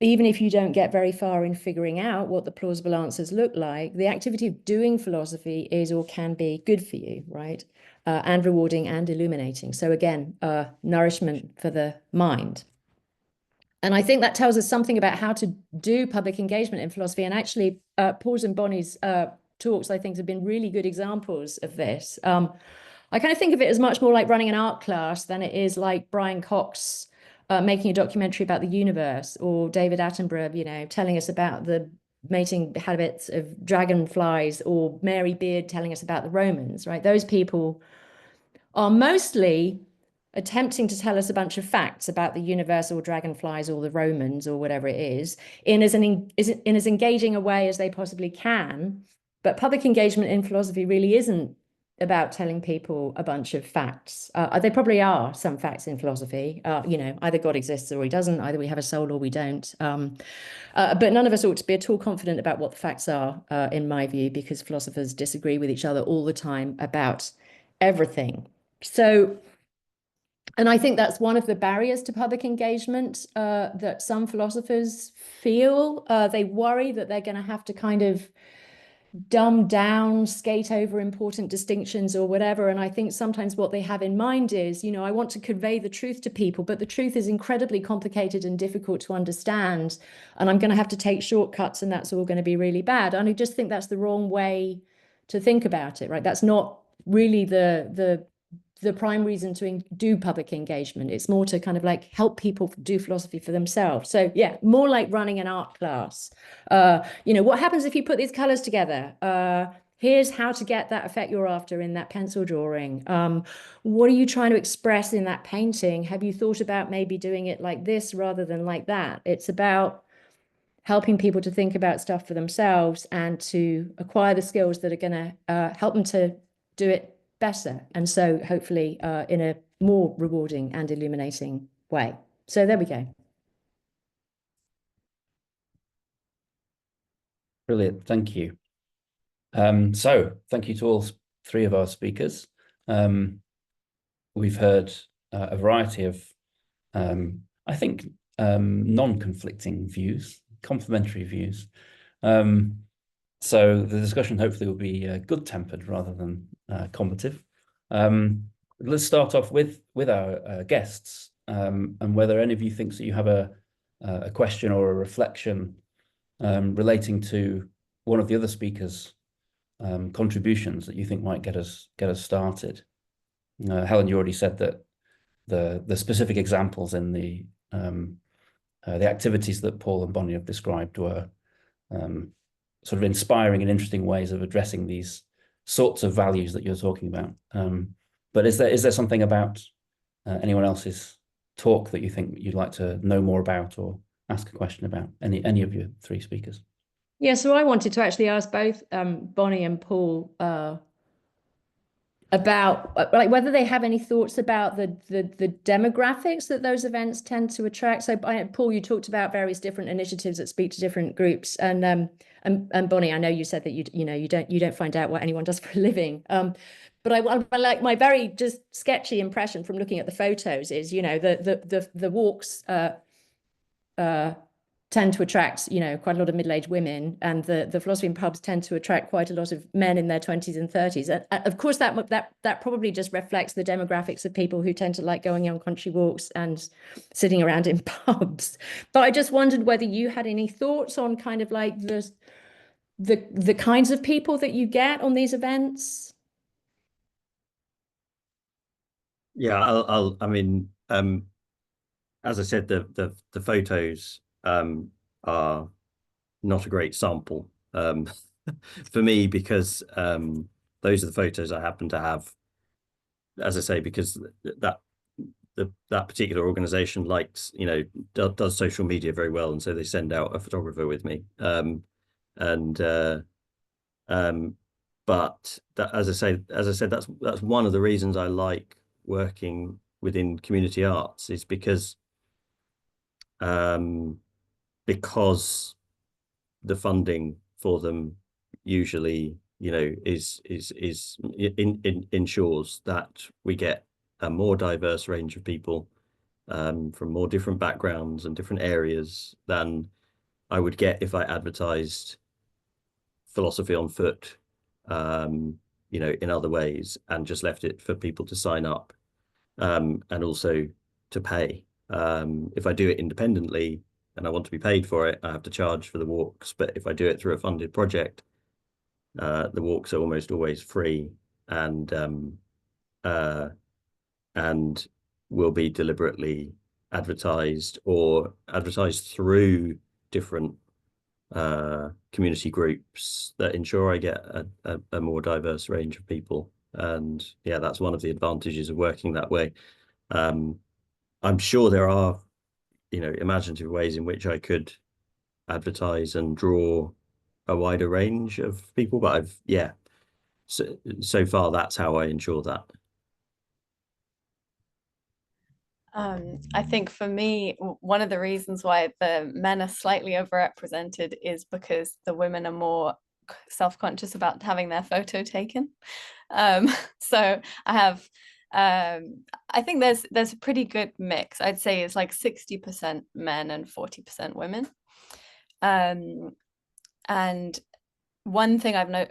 even if you don't get very far in figuring out what the plausible answers look like, the activity of doing philosophy is or can be good for you, right? And rewarding and illuminating. So again, nourishment for the mind. And I think that tells us something about how to do public engagement in philosophy. And actually, Paul's and Bonny's talks, I think, have been really good examples of this. I kind of think of it as much more like running an art class than it is like Brian Cox making a documentary about the universe, or David Attenborough, you know, telling us about the mating habits of dragonflies, or Mary Beard telling us about the Romans, right? Those people are mostly attempting to tell us a bunch of facts about the universe or dragonflies or the Romans or whatever it is in as engaging a way as they possibly can. But public engagement in philosophy really isn't about telling people a bunch of facts. There probably are some facts in philosophy. You know, either God exists or he doesn't, either we have a soul or we don't. But none of us ought to be at all confident about what the facts are, in my view, because philosophers disagree with each other all the time about everything. So, and I think that's one of the barriers to public engagement that some philosophers feel. They worry that they're going to have to kind of dumb down, skate over important distinctions or whatever. And I think sometimes what they have in mind is, you know, I want to convey the truth to people, but the truth is incredibly complicated and difficult to understand. And I'm going to have to take shortcuts, and that's all going to be really bad. And I just think that's the wrong way to think about it, right? That's not really the prime reason to do public engagement. It's more to kind of like help people do philosophy for themselves. So yeah, more like running an art class. You know, what happens if you put these colors together? Here's how to get that effect you're after in that pencil drawing. What are you trying to express in that painting? Have you thought about maybe doing it like this rather than like that? It's about helping people to think about stuff for themselves and to acquire the skills that are going to help them to do it better, and so hopefully in a more rewarding and illuminating way. So there we go. Brilliant, thank you. So thank you to all three of our speakers. We've heard a variety of, I think, non-conflicting views, complementary views. So the discussion hopefully will be good-tempered rather than combative. Let's start off with our guests, and whether any of you thinks that you have a question or a reflection relating to one of the other speakers' contributions that you think might get us started. Helen, you already said that the specific examples in the activities that Paul and Bonny have described were sort of inspiring and interesting ways of addressing these sorts of values that you're talking about. But is there something about anyone else's talk that you think you'd like to know more about or ask a question about? Any of your three speakers? Yeah, so I wanted to actually ask both Bonny and Paul about like whether they have any thoughts about the demographics that those events tend to attract. So Paul, you talked about various different initiatives that speak to different groups, and Bonny, I know you said that you don't find out what anyone does for a living. But I like my very just sketchy impression from looking at the photos is, you know, the walks tend to attract, you know, quite a lot of middle-aged women, and the philosophy in pubs tend to attract quite a lot of men in their 20s and 30s. And of course, that probably just reflects the demographics of people who tend to like going on country walks and sitting around in pubs. But I just wondered whether you had any thoughts on kind of like the kinds of people that you get on these events. Yeah, I mean, as I said, the photos are not a great sample for me, because those are the photos I happen to have, as I say, because that particular organization likes, you know, does social media very well, and so they send out a photographer with me. But that, as I said, that's one of the reasons I like working within community arts, is because the funding for them usually, you know, ensures that we get a more diverse range of people from more different backgrounds and different areas than I would get if I advertised philosophy on foot, you know, in other ways, and just left it for people to sign up and also to pay. If I do it independently and I want to be paid for it, I have to charge for the walks. But if I do it through a funded project, the walks are almost always free, and will be deliberately advertised through different community groups that ensure I get a more diverse range of people. And yeah, that's one of the advantages of working that way. I'm sure there are, you know, imaginative ways in which I could advertise and draw a wider range of people, but so far that's how I ensure that. I think for me, one of the reasons why the men are slightly overrepresented is because the women are more self-conscious about having their photo taken. So I have, I think there's a pretty good mix. I'd say it's like 60% men and 40% women. And one thing I've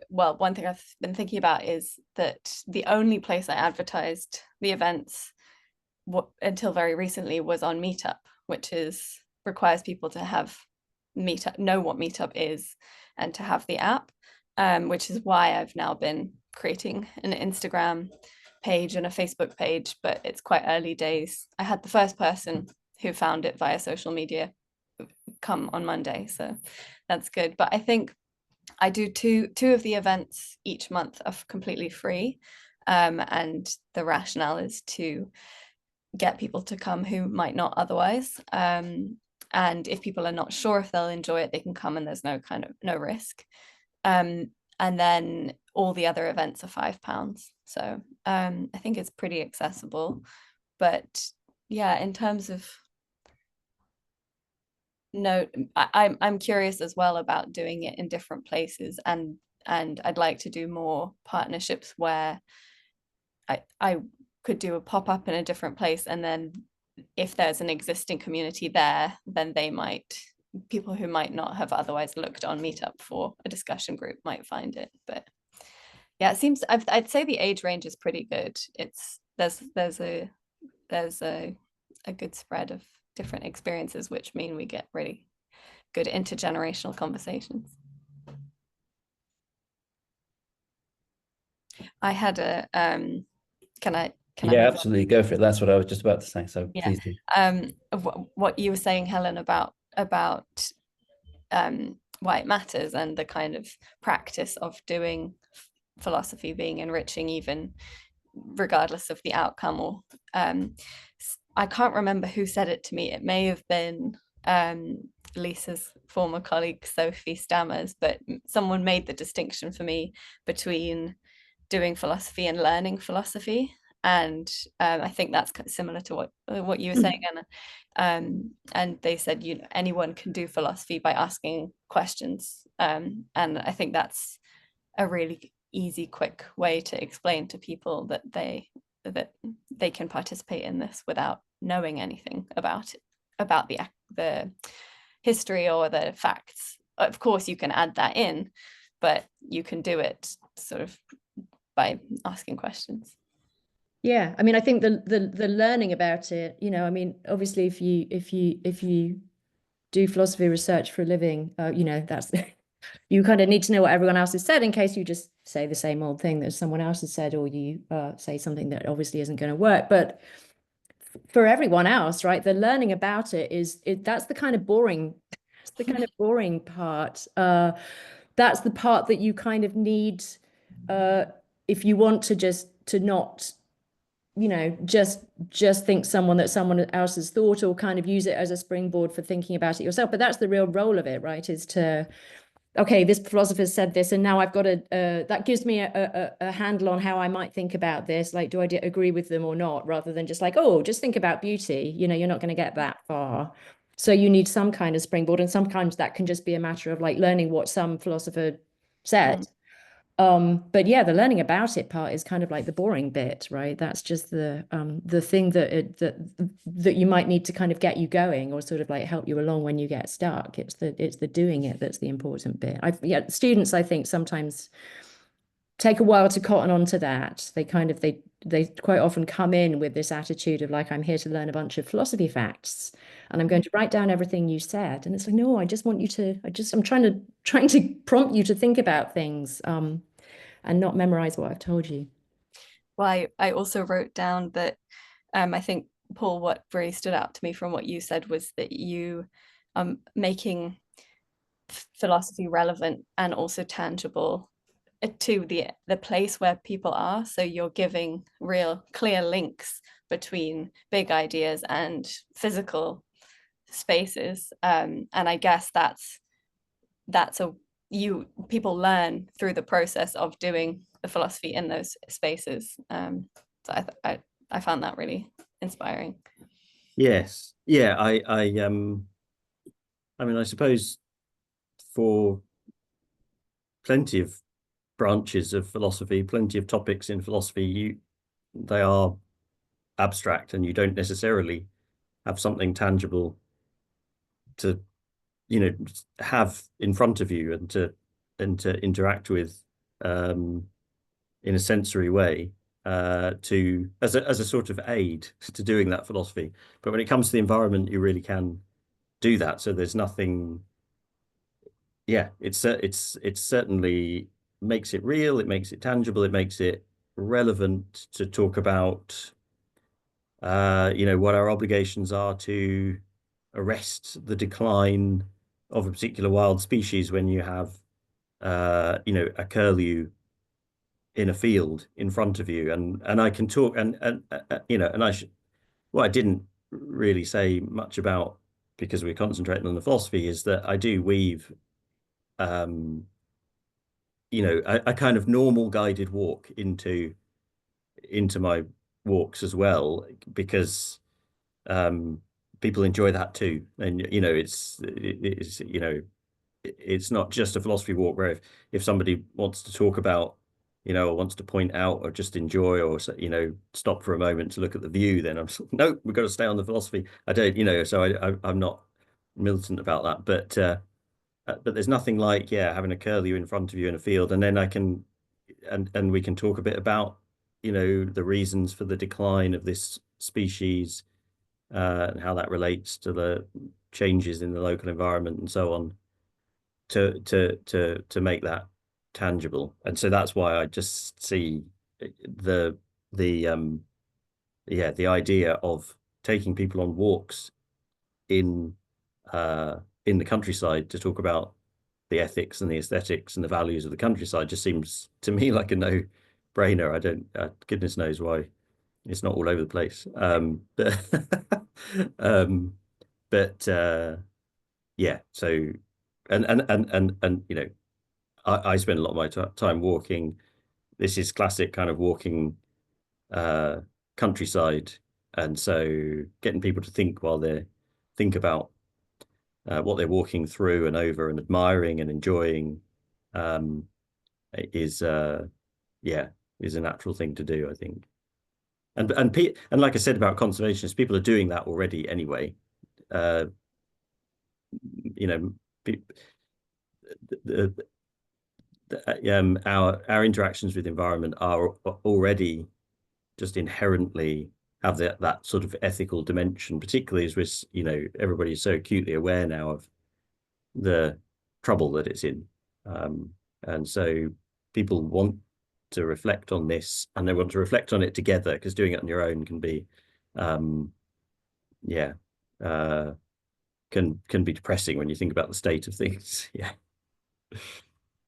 been thinking about is that the only place I advertised the events until very recently was on Meetup, which requires people to know what Meetup is and to have the app, which is why I've now been creating an Instagram page and a Facebook page, but it's quite early days. I had the first person who found it via social media come on Monday, so that's good. But I think I do two of the events each month are completely free, and the rationale is to get people to come who might not otherwise. And if people are not sure if they'll enjoy it, they can come and there's no risk. And then all the other events are £5. So I think it's pretty accessible. But yeah, in terms of I'm curious as well about doing it in different places, and I'd like to do more partnerships where I could do a pop-up in a different place, and then if there's an existing community there, then people who might not have otherwise looked on Meetup for a discussion group might find it. But yeah, it seems I'd say the age range is pretty good. There's a good spread of different experiences, which mean we get really good intergenerational conversations. I had a can I absolutely go for it. That's what I was just about to say, so yeah. Please do. What you were saying, Helen, about why it matters and the kind of practice of doing philosophy being enriching, even regardless of the outcome. Or I can't remember who said it to me. It may have been Lisa's former colleague Sophie Stammers, but someone made the distinction for me between doing philosophy and learning philosophy. And I think that's similar to what you were saying, Anna. And they said, you know, anyone can do philosophy by asking questions. And I think that's a really easy, quick way to explain to people that they can participate in this without knowing anything about the history or the facts. Of course, you can add that in, but you can do it sort of by asking questions. Yeah, I mean, I think the learning about it, you know, I mean, obviously, if you do philosophy research for a living, you know, that's you kind of need to know what everyone else has said in case you just say the same old thing that someone else has said, or you say something that obviously isn't going to work. But for everyone else, right, the learning about it that's the kind of boring, it's the kind of boring part. That's the part that you kind of need if you want to not, you know, just think someone else has thought, or kind of use it as a springboard for thinking about it yourself. But that's the real role of it, right? Is to, okay, this philosopher said this, and now I've got that gives me a handle on how I might think about this. Like, do I agree with them or not? Rather than just like, oh, just think about beauty. You know, you're not going to get that far. So you need some kind of springboard, and sometimes that can just be a matter of like learning what some philosopher said. But yeah, the learning about it part is kind of like the boring bit, right? That's just the thing that you might need to kind of get you going, or sort of like help you along when you get stuck. It's the doing it that's the important bit. Students, I think, sometimes take a while to cotton on to that. They kind of they quite often come in with this attitude of like, I'm here to learn a bunch of philosophy facts, and I'm going to write down everything you said. And it's like, no, I just want you to, I'm trying to prompt you to think about things, and not memorize what I've told you. Well, I also wrote down that I think, Paul, what really stood out to me from what you said was that you making philosophy relevant and also tangible to the place where people are. So you're giving real clear links between big ideas and physical spaces. And I guess people learn through the process of doing the philosophy in those spaces. So I found that really inspiring. Yes. Yeah. I mean, I suppose for plenty of branches of philosophy, plenty of topics in philosophy, they are abstract, and you don't necessarily have something tangible to, you know, have in front of you and to interact with in a sensory way, to as a sort of aid to doing that philosophy. But when it comes to the environment, you really can do that. So there's nothing. Yeah, it's certainly makes it real. It makes it tangible. It makes it relevant to talk about, you know, what our obligations are to arrest the decline of a particular wild species when you have, you know, a curlew in a field in front of you, and I can talk, and you know, and what I didn't really say much about, because we're concentrating on the philosophy, is that I do weave, you know, a kind of normal guided walk into my walks as well, because people enjoy that too. And you know, it's you know, it's not just a philosophy walk where if somebody wants to talk about, you know, or wants to point out or just enjoy, or, you know, stop for a moment to look at the view, then I'm no, we've got to stay on the philosophy. I don't, you know, so I'm not militant about that, but there's nothing like, yeah, having a curlew in front of you in a field, and then I can and we can talk a bit about, you know, the reasons for the decline of this species, and how that relates to the changes in the local environment and so on, to make that tangible. And so that's why I just see the yeah, the idea of taking people on walks in the countryside to talk about the ethics and the aesthetics and the values of the countryside just seems to me like a no-brainer. I don't, goodness knows why it's not all over the place. But yeah, so and you know, I spend a lot of my time walking. This is classic kind of walking countryside, and so getting people to think while they think about what they're walking through and over and admiring and enjoying, is yeah, is a natural thing to do, I think. And like I said about conservationists, people are doing that already anyway. you know, our interactions with the environment are already just inherently have that sort of ethical dimension, particularly as we're, you know, everybody is so acutely aware now of the trouble that it's in. And so people want to reflect on this, and they want to reflect on it together, because doing it on your own can be, can be depressing when you think about the state of things. Yeah.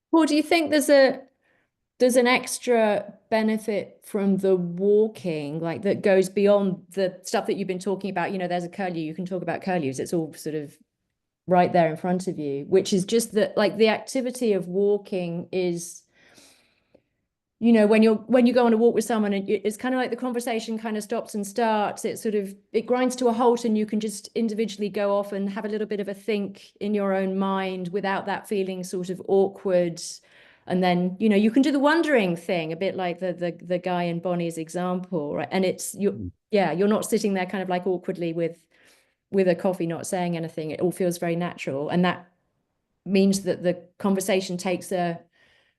Paul, do you think there's an extra benefit from the walking, like that goes beyond the stuff that you've been talking about? You know, there's a curlew, you can talk about curlews, it's all sort of right there in front of you, which is just that, like, the activity of walking is, you know, when you go on a walk with someone, and it's kind of like the conversation kind of stops and starts, it grinds to a halt, and you can just individually go off and have a little bit of a think in your own mind without that feeling sort of awkward. And then, you know, you can do the wondering thing, a bit like the guy in Bonny's example, right? And you're not sitting there kind of like awkwardly with a coffee, not saying anything. It all feels very natural, and that means that the conversation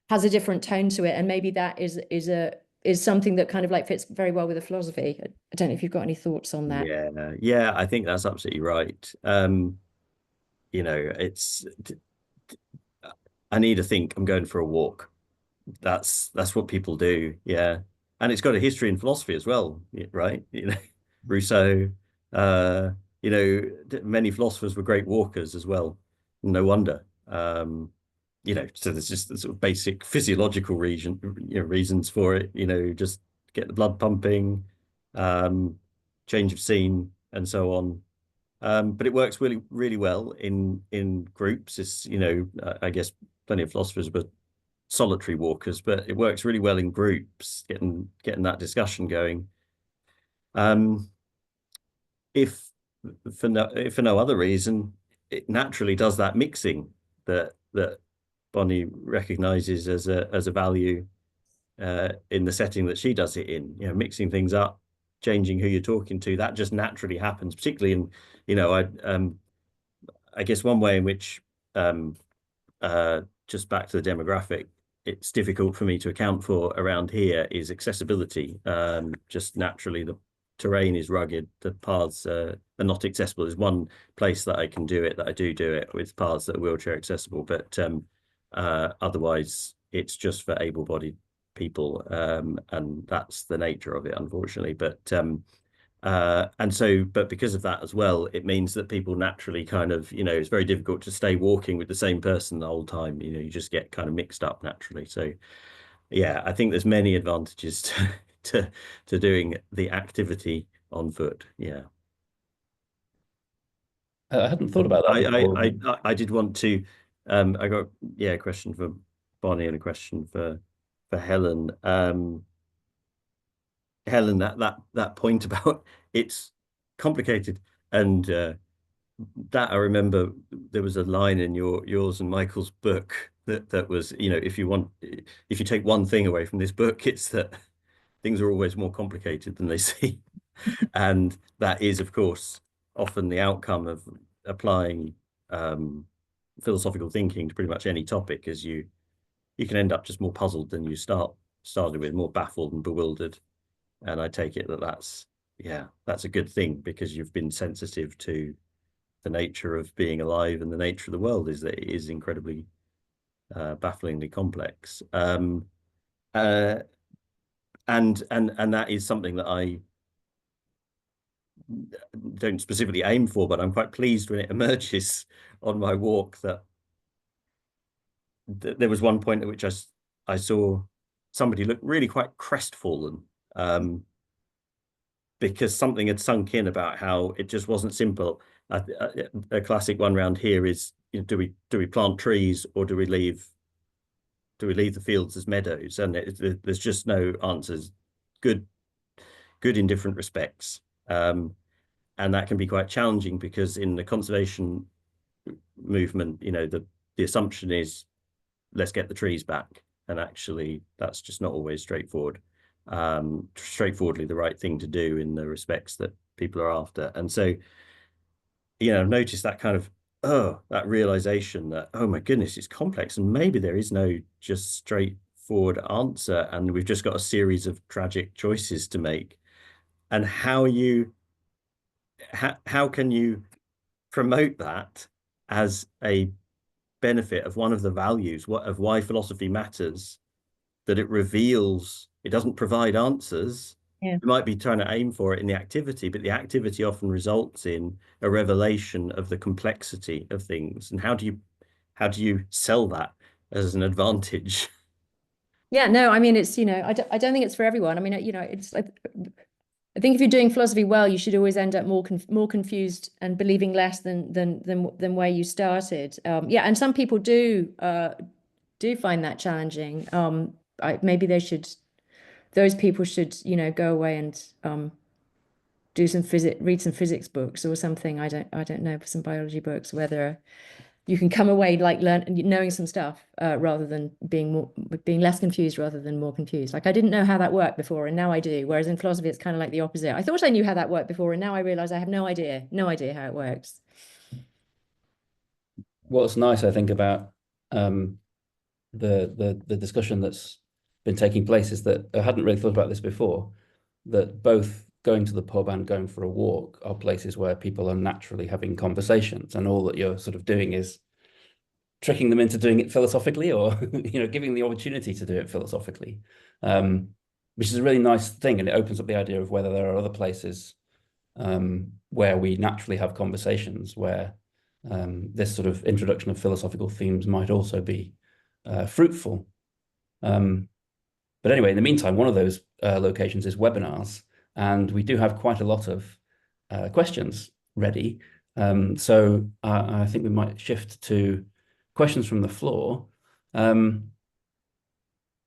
has a different tone to it, and maybe that is something that kind of like fits very well with the philosophy. I don't know if you've got any thoughts on that. Yeah, I think that's absolutely right. You know, I need to think I'm going for a walk. That's what people do. Yeah. And it's got a history in philosophy as well, right? You know, Rousseau, you know, many philosophers were great walkers as well. No wonder. You know, so there's just the sort of basic physiological reasons for it, you know, just get the blood pumping, change of scene, and so on. But it works really, really well in groups. It's, you know, I guess plenty of philosophers were solitary walkers, but it works really well in groups, getting that discussion going. If for no other reason, it naturally does that mixing that Bonny recognizes as a value in the setting that she does it in. You know, mixing things up, changing who you're talking to, that just naturally happens, particularly in, you know, I guess one way in which just back to the demographic, it's difficult for me to account for around here is accessibility. Just naturally, the terrain is rugged, the paths are not accessible. There's one place that I can do it, that I do it with paths that are wheelchair accessible, but otherwise it's just for able-bodied people, and that's the nature of it, unfortunately. But but because of that as well, it means that people naturally kind of, you know, it's very difficult to stay walking with the same person the whole time. You know, you just get kind of mixed up naturally. So yeah, I think there's many advantages to doing the activity on foot. Yeah. I hadn't thought about that. I did want to. I got a question for Bonny and a question for Helen. Helen, that point about it's complicated, and that I remember there was a line in yours and Michael's book that was, you know, if you take one thing away from this book, it's that things are always more complicated than they seem. And that is, of course, often the outcome of applying philosophical thinking to pretty much any topic, as you can end up just more puzzled than you started with, more baffled and bewildered. And I take it that's a good thing, because you've been sensitive to the nature of being alive, and the nature of the world is that it is incredibly bafflingly complex. And that is something that I don't specifically aim for, but I'm quite pleased when it emerges on my walk that there was one point at which I saw somebody look really quite crestfallen, because something had sunk in about how it just wasn't simple. A classic one around here is, you know, do we plant trees, or do we leave the fields as meadows? And there's just no answers. Good in different respects. And that can be quite challenging, because in the conservation movement, you know, the assumption is let's get the trees back, and actually that's just not always straightforwardly the right thing to do in the respects that people are after. And so, you know, I've noticed that kind of that realization that, oh my goodness, it's complex and maybe there is no just straightforward answer, and we've just got a series of tragic choices to make. And how can you promote that as a benefit of one of the values of why philosophy matters, that it reveals, it doesn't provide answers. Yeah. You might be trying to aim for it in the activity, but the activity often results in a revelation of the complexity of things. And how do you sell that as an advantage? Yeah, no, I mean, it's, I don't think it's for everyone. I mean, it's like, I think if you're doing philosophy well, you should always end up more confused and believing less than where you started. Yeah, and some people do find that challenging. Maybe those people should, go away and do read some physics books or something. I don't know, some biology books, whether you can come away like knowing some stuff rather than being less confused rather than more confused. Like, I didn't know how that worked before, and now I do. Whereas in philosophy, it's kind of like the opposite. I thought I knew how that worked before, and now I realize I have no idea how it works. What's nice, I think, about the discussion that's been taking place is that I hadn't really thought about this before, that both going to the pub and going for a walk are places where people are naturally having conversations, and all that you're sort of doing is tricking them into doing it philosophically, or giving the opportunity to do it philosophically, which is a really nice thing, and it opens up the idea of whether there are other places where we naturally have conversations, where this sort of introduction of philosophical themes might also be fruitful. But anyway, in the meantime, one of those locations is webinars, and we do have quite a lot of questions ready. So I think we might shift to questions from the floor.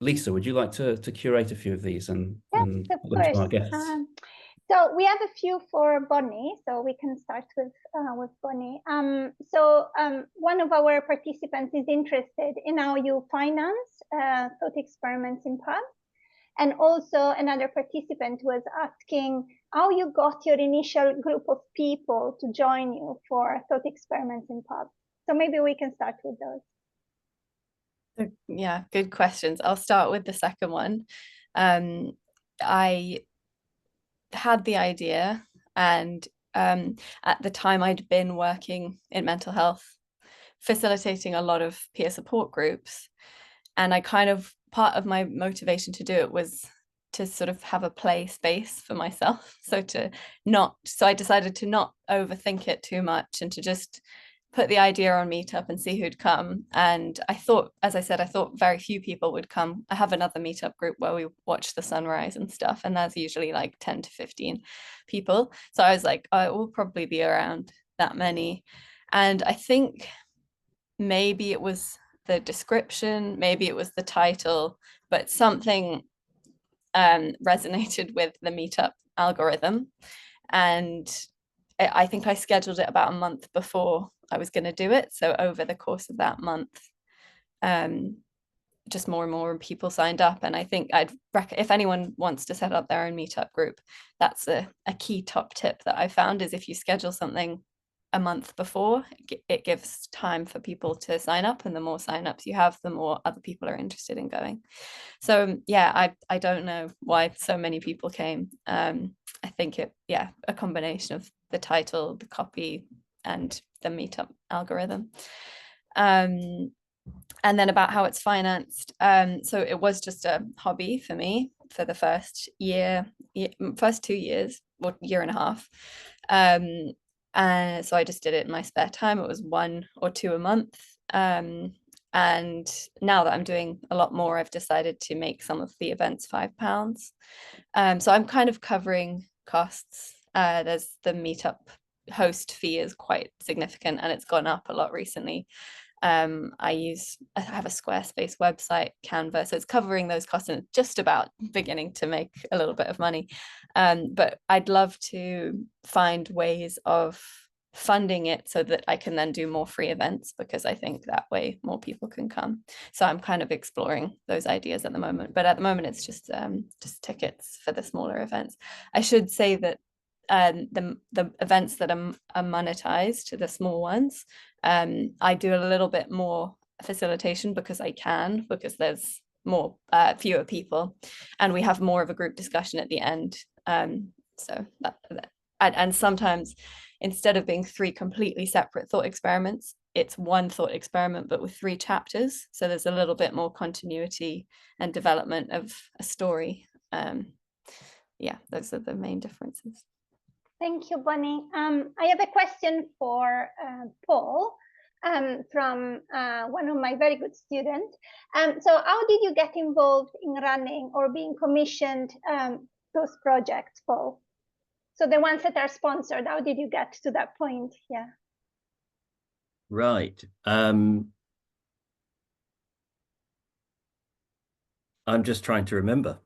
Lisa, would you like to curate a few of these and Of put them to our course. guests? So we have a few for Bonny, so we can start with Bonny. One of our participants is interested in how you finance thought experiments in pubs. And also another participant was asking how you got your initial group of people to join you for thought experiments in pubs. So maybe we can start with those. Yeah, good questions. I'll start with the second one. I had the idea, and at the time I'd been working in mental health, facilitating a lot of peer support groups, and part of my motivation to do it was to sort of have a play space for myself, so I decided to not overthink it too much and to just put the idea on Meetup and see who'd come. And I thought, as I said, I thought very few people would come. I have another Meetup group where we watch the sunrise and stuff, and there's usually like 10 to 15 people. So I was like, oh, it will probably be around that many. And I think maybe it was the description, maybe it was the title, but something resonated with the Meetup algorithm. And I think I scheduled it about a month before I was going to do it. So over the course of that month, just more and more people signed up. And I think if anyone wants to set up their own Meetup group, that's a key top tip that I found, is if you schedule something a month before, it gives time for people to sign up, and the more signups you have, the more other people are interested in going. So yeah, I don't know why so many people came. I think a combination of the title, the copy, and the Meetup algorithm. And then about how it's financed. So it was just a hobby for me for the first 2 years, or year and a half. So I just did it in my spare time. It was 1 or 2 a month. And now that I'm doing a lot more, I've decided to make some of the events £5. So I'm kind of covering costs. There's the Meetup host fee is quite significant, and it's gone up a lot recently. I have a Squarespace website, Canva, so it's covering those costs and just about beginning to make a little bit of money. But I'd love to find ways of funding it so that I can then do more free events, because I think that way more people can come. So I'm kind of exploring those ideas at the moment, but at the moment it's just tickets for the smaller events. I should say that the events that are monetized, the small ones, I do a little bit more facilitation because I can, because there's more fewer people, and we have more of a group discussion at the end. So and sometimes instead of being 3 completely separate thought experiments, it's 1 thought experiment but with 3 chapters, so there's a little bit more continuity and development of a story. Yeah, those are the main differences. Thank you, Bonny. I have a question for Paul from one of my very good students. So how did you get involved in running or being commissioned those projects, Paul? So the ones that are sponsored, how did you get to that point? Yeah. Right. I'm just trying to remember.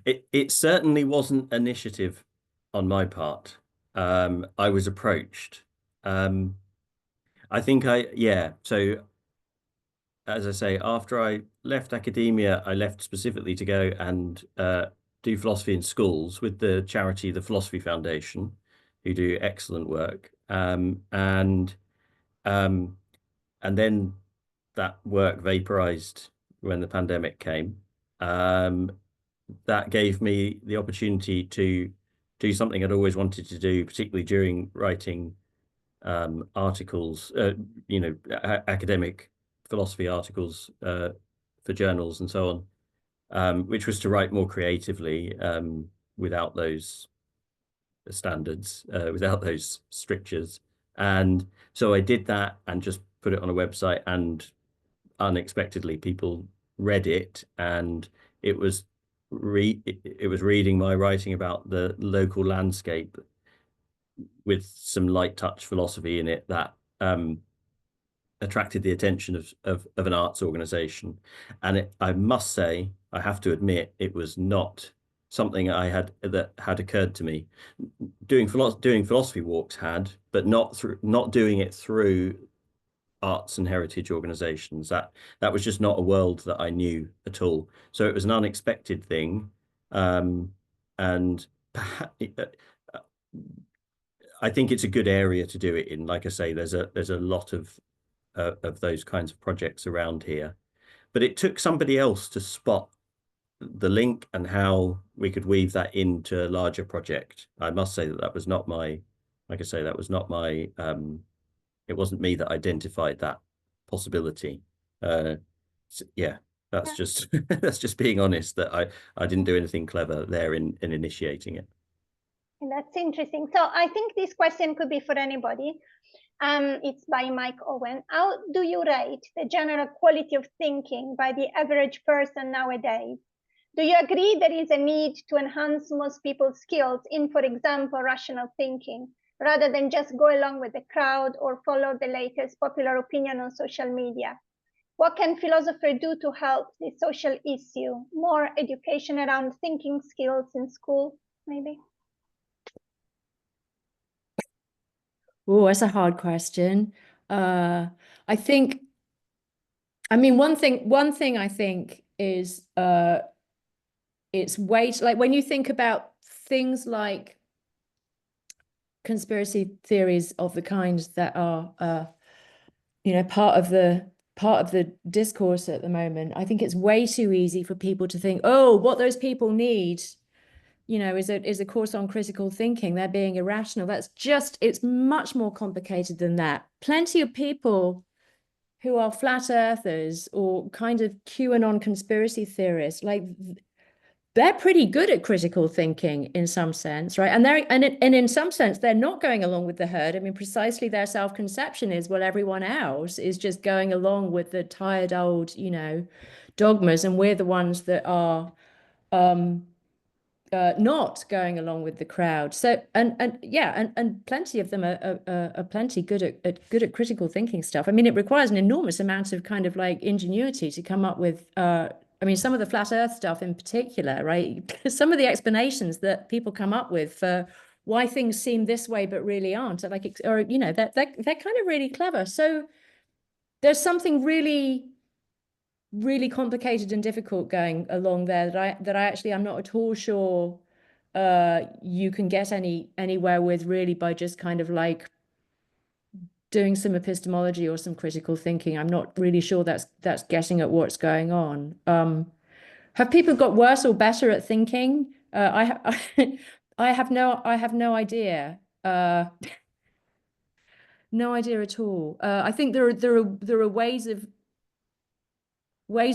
It certainly wasn't initiative on my part. I was approached. I think so as I say, after I left academia, I left specifically to go and do philosophy in schools with the charity, the Philosophy Foundation, who do excellent work. And then that work vaporized when the pandemic came. That gave me the opportunity to do something I'd always wanted to do, particularly during writing articles, academic philosophy articles for journals and so on, which was to write more creatively without those standards, without those strictures. And so I did that and just put it on a website, and unexpectedly people read it, and it was reading my writing about the local landscape with some light touch philosophy in it that attracted the attention of an arts organization. And I must say, I have to admit, it was not something that had occurred to me. Doing philosophy walks had, but not doing it through arts and heritage organizations. That was just not a world that I knew at all. So it was an unexpected thing, and I think it's a good area to do it in. Like I say, there's a lot of those kinds of projects around here, but it took somebody else to spot the link and how we could weave that into a larger project. I must say that was not my, like I say, that was not my, it wasn't me that identified that possibility. So yeah, that's just that's just being honest, that I didn't do anything clever there in initiating it. That's interesting. So I think this question could be for anybody. It's by Mike Owen. How do you rate the general quality of thinking by the average person nowadays? Do you agree there is a need to enhance most people's skills in, for example, rational thinking, rather than just go along with the crowd or follow the latest popular opinion on social media? What can philosophers do to help this social issue? More education around thinking skills in school, maybe? Oh, that's a hard question. I think, I mean, one thing I think is it's like when you think about things like conspiracy theories of the kind that are part of the discourse at the moment, I think it's way too easy for people to think, oh, what those people need, is a course on critical thinking. They're being irrational. It's much more complicated than that. Plenty of people who are flat earthers or kind of QAnon conspiracy theorists, like they're pretty good at critical thinking in some sense, right? And in some sense, they're not going along with the herd. I mean, precisely their self-conception is, well, everyone else is just going along with the tired old, dogmas, and we're the ones that are not going along with the crowd. So and plenty of them are plenty good at critical thinking stuff. I mean, it requires an enormous amount of kind of like ingenuity to come up with I mean, some of the flat earth stuff in particular, right? Some of the explanations that people come up with for why things seem this way but really aren't, like, or they're kind of really clever. So there's something really complicated and difficult going along there that I actually I'm not at all sure you can get anywhere with, really, by just kind of like doing some epistemology or some critical thinking. I'm not really sure that's getting at what's going on. Have people got worse or better at thinking? I have no idea. No idea at all. I think there are ways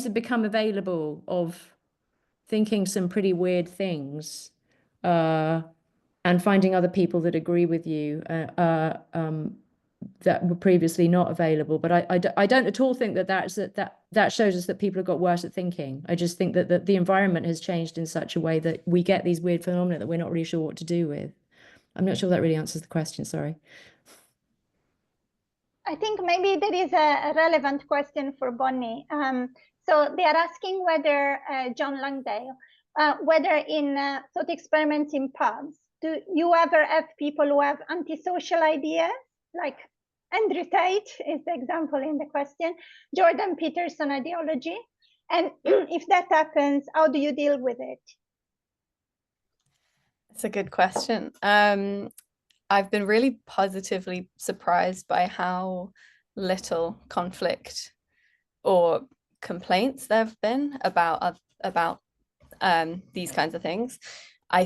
have become available of thinking some pretty weird things, and finding other people that agree with you that were previously not available. But I don't at all think that shows us that people have got worse at thinking. I just think that the environment has changed in such a way that we get these weird phenomena that we're not really sure what to do with. I'm not sure that really answers the question, sorry. I think maybe there is a relevant question for Bonny. So they are asking whether, John Langdale, whether in thought experiments in pubs, do you ever have people who have antisocial ideas, like Andrew Tate is the example in the question, Jordan Peterson ideology? And if that happens, how do you deal with it? That's a good question. I've been really positively surprised by how little conflict or complaints there have been about these kinds of things. I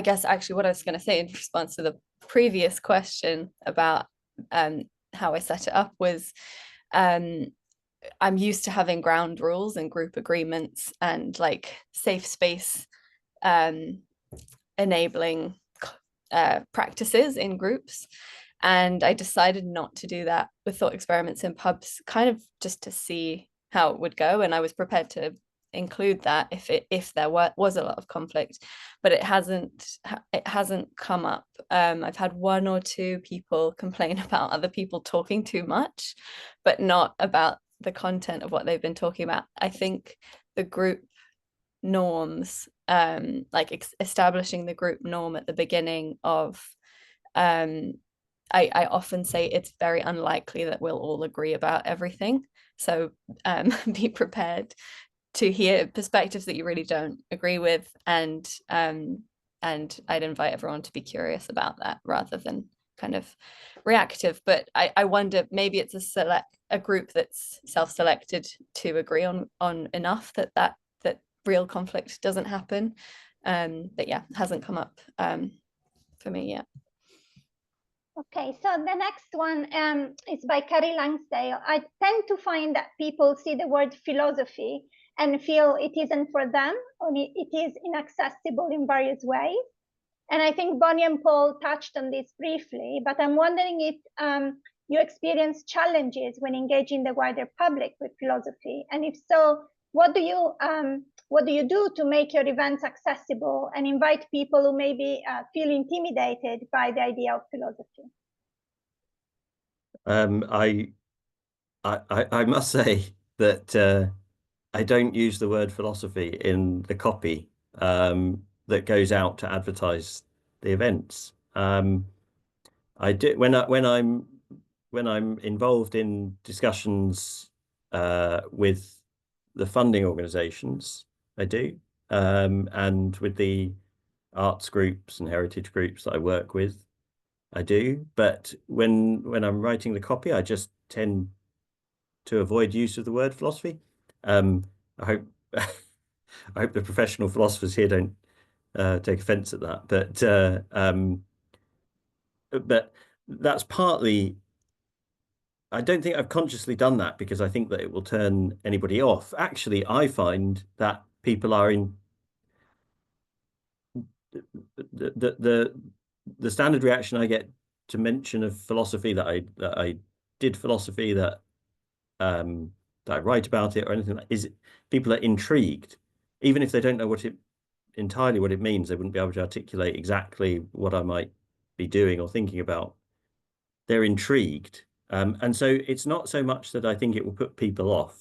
guess actually what I was going to say in response to the previous question about how I set it up was I'm used to having ground rules and group agreements and like safe space enabling practices in groups, and I decided not to do that with thought experiments in pubs, kind of just to see how it would go, and I was prepared to include that if there was a lot of conflict, but it hasn't come up. I've had one or two people complain about other people talking too much, but not about the content of what they've been talking about. I think the group norms, like establishing the group norm at the beginning of I often say it's very unlikely that we'll all agree about everything, so be prepared to hear perspectives that you really don't agree with, and I'd invite everyone to be curious about that rather than kind of reactive. But I wonder, maybe it's a group that's self-selected to agree on enough that real conflict doesn't happen. But yeah, hasn't come up for me yet. Okay, so the next one is by Carrie Langsdale. I tend to find that people see the word philosophy and feel it isn't for them, or it is inaccessible in various ways. And I think Bonny and Paul touched on this briefly, but I'm wondering if you experience challenges when engaging the wider public with philosophy, and if so, what do you do to make your events accessible and invite people who maybe feel intimidated by the idea of philosophy? I must say that I don't use the word philosophy in the copy that goes out to advertise the events. I do when I'm involved in discussions with the funding organisations, I do, and with the arts groups and heritage groups that I work with, I do. But when I'm writing the copy, I just tend to avoid use of the word philosophy. I hope I hope the professional philosophers here don't take offence at that, but that's partly. I don't think I've consciously done that because I think that it will turn anybody off. Actually, I find that people are in the standard reaction I get to mention of philosophy, that I did philosophy, that I write about it or anything, is people are intrigued, even if they don't know entirely what it means. They wouldn't be able to articulate exactly what I might be doing or thinking about. They're intrigued. And so it's not so much that I think it will put people off.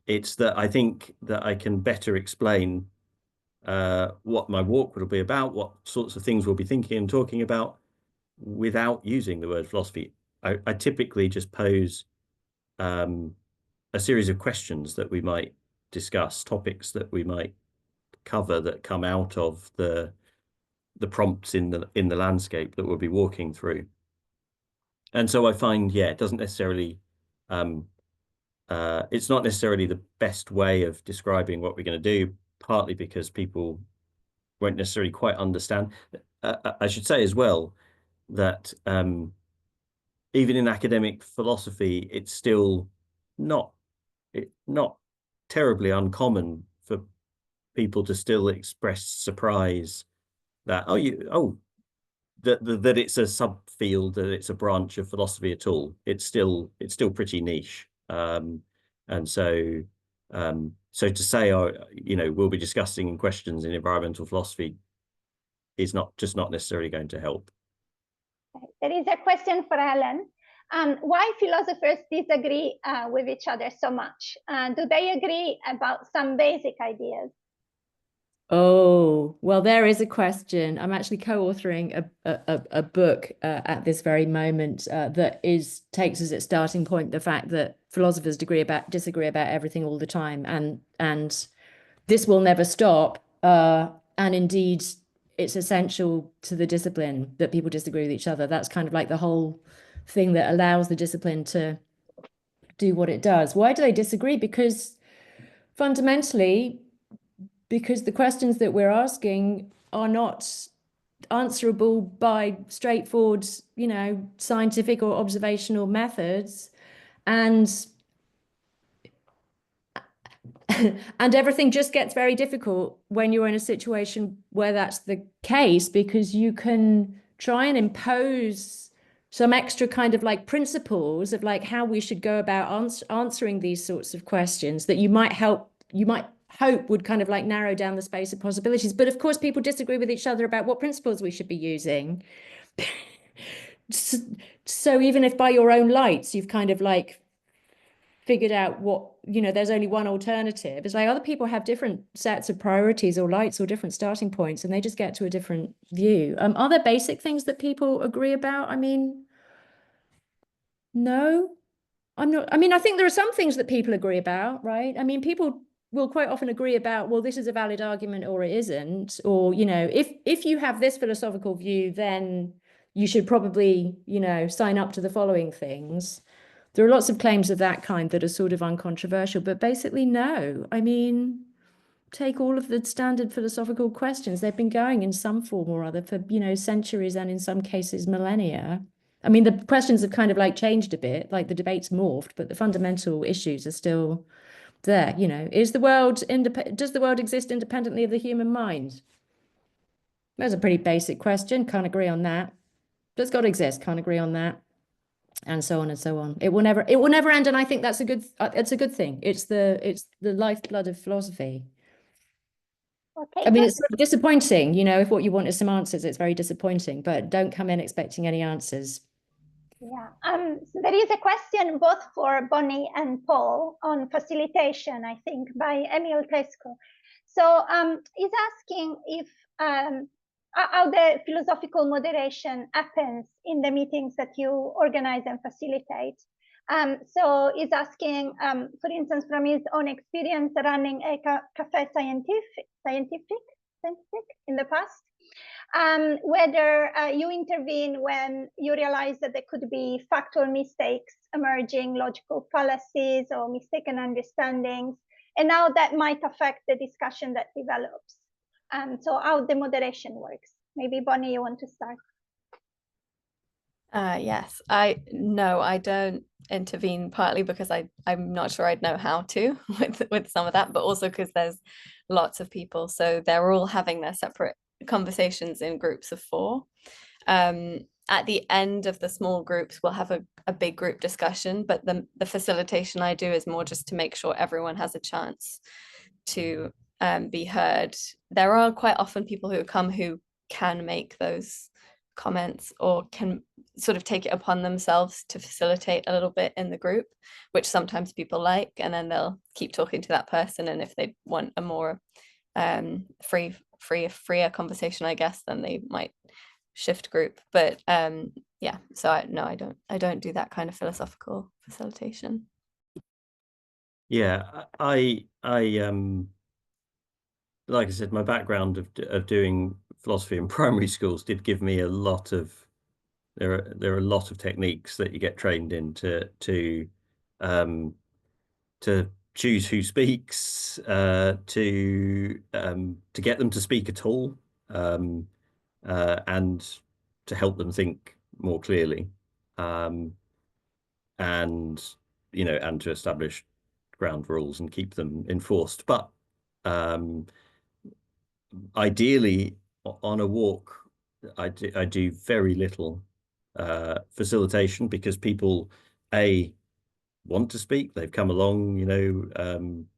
It's that I think that I can better explain what my walk will be about, what sorts of things we'll be thinking and talking about without using the word philosophy. I typically just pose a series of questions that we might discuss, topics that we might cover that come out of the prompts in the landscape that we'll be walking through. And so I find, yeah, it doesn't necessarily, it's not necessarily the best way of describing what we're going to do, partly because people won't necessarily quite understand. I should say as well that even in academic philosophy, it's still not terribly uncommon for people to still express surprise that that it's a subfield, that it's a branch of philosophy at all. It's still pretty niche. And so so to say, we'll be discussing questions in environmental philosophy is not necessarily going to help. There is a question for Helen. Why philosophers disagree with each other so much? Do they agree about some basic ideas? Oh, well, there is a question. I'm actually co-authoring a book at this very moment that takes as its starting point the fact that philosophers disagree about everything all the time, and this will never stop. And indeed, it's essential to the discipline that people disagree with each other. That's kind of like the whole thing that allows the discipline to do what it does. Why do they disagree? Because fundamentally, because the questions that we're asking are not answerable by straightforward, scientific or observational methods. And everything just gets very difficult when you're in a situation where that's the case, because you can try and impose some extra kind of like principles of like how we should go about answering these sorts of questions that you might hope would kind of like narrow down the space of possibilities. But of course, people disagree with each other about what principles we should be using. So even if by your own lights, you've kind of like figured out what, there's only one alternative, it's like other people have different sets of priorities or lights or different starting points, and they just get to a different view. Are there basic things that people agree about? I mean, no, I'm not. I mean, I think there are some things that people agree about, right? I mean, people will quite often agree about, well, this is a valid argument or it isn't, or, if you have this philosophical view, then you should probably, sign up to the following things. There are lots of claims of that kind that are sort of uncontroversial, but basically, no. I mean, take all of the standard philosophical questions. They've been going in some form or other for, centuries, and in some cases, millennia. I mean, the questions have kind of like changed a bit, like the debate's morphed, but the fundamental issues are still there. Does the world exist independently of the human mind? That's a pretty basic question. Can't agree on that. Does God exist? Can't agree on that. And so on and so on. It will never end, and I think that's it's a good thing. It's the lifeblood of philosophy. Okay, I mean, it's sort of disappointing, if what you want is some answers, it's very disappointing, but don't come in expecting any answers. Yeah, so there is a question both for Bonny and Paul on facilitation, I think, by Emil Tesco. So he's asking if how the philosophical moderation happens in the meetings that you organize and facilitate. So he's asking, for instance, from his own experience running a cafe scientific in the past, whether you intervene when you realize that there could be factual mistakes emerging, logical fallacies or mistaken understandings, and how that might affect the discussion that develops. So how the moderation works. Maybe Bonny, you want to start? Yes, I don't intervene, partly because I'm not sure I'd know how to with some of that, but also because there's lots of people, so they're all having their separate conversations in groups of 4. At the end of the small groups, we'll have a big group discussion, but the facilitation I do is more just to make sure everyone has a chance to be heard. There are quite often people who come who can make those comments or can sort of take it upon themselves to facilitate a little bit in the group, which sometimes people like, and then they'll keep talking to that person, and if they want a more freer conversation, I guess, then they might shift group. But yeah, so I don't do that kind of philosophical facilitation. Yeah, I like I said, my background of doing philosophy in primary schools did give me a lot of there are a lot of techniques that you get trained in to choose who speaks, to get them to speak at all, and to help them think more clearly, and and to establish ground rules and keep them enforced. But ideally, on a walk, I do very little facilitation, because people want to speak. They've come along,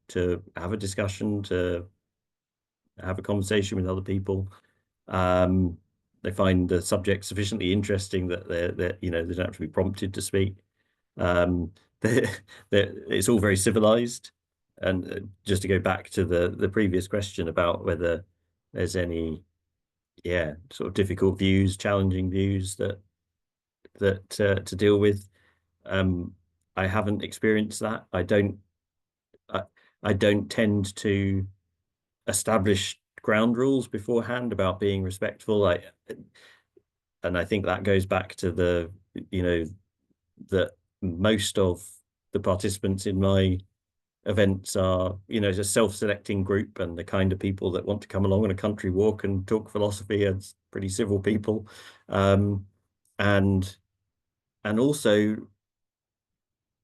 to have a discussion, to have a conversation with other people. They find the subject sufficiently interesting that they don't have to be prompted to speak. It's all very civilized. And just to go back to the previous question about whether there's any sort of difficult views, challenging views that to deal with, I haven't experienced that. I don't tend to establish ground rules beforehand about being respectful. And I think that goes back to that most of the participants in my events are, a self-selecting group, and the kind of people that want to come along on a country walk and talk philosophy are pretty civil people, and also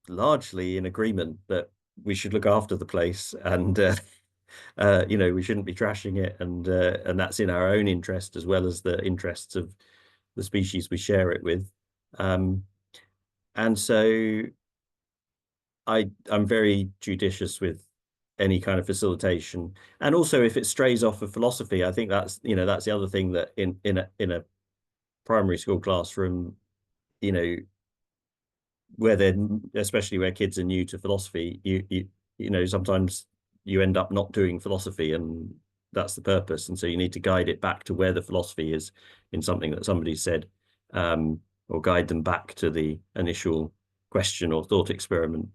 largely in agreement that we should look after the place, and we shouldn't be trashing it, and that's in our own interest as well as the interests of the species we share it with. And so I'm very judicious with any kind of facilitation, and also if it strays off of philosophy, I think that's that's the other thing, that in a primary school classroom, especially where kids are new to philosophy, sometimes you end up not doing philosophy, and that's the purpose. And so you need to guide it back to where the philosophy is in something that somebody said, or guide them back to the initial question or thought experiment.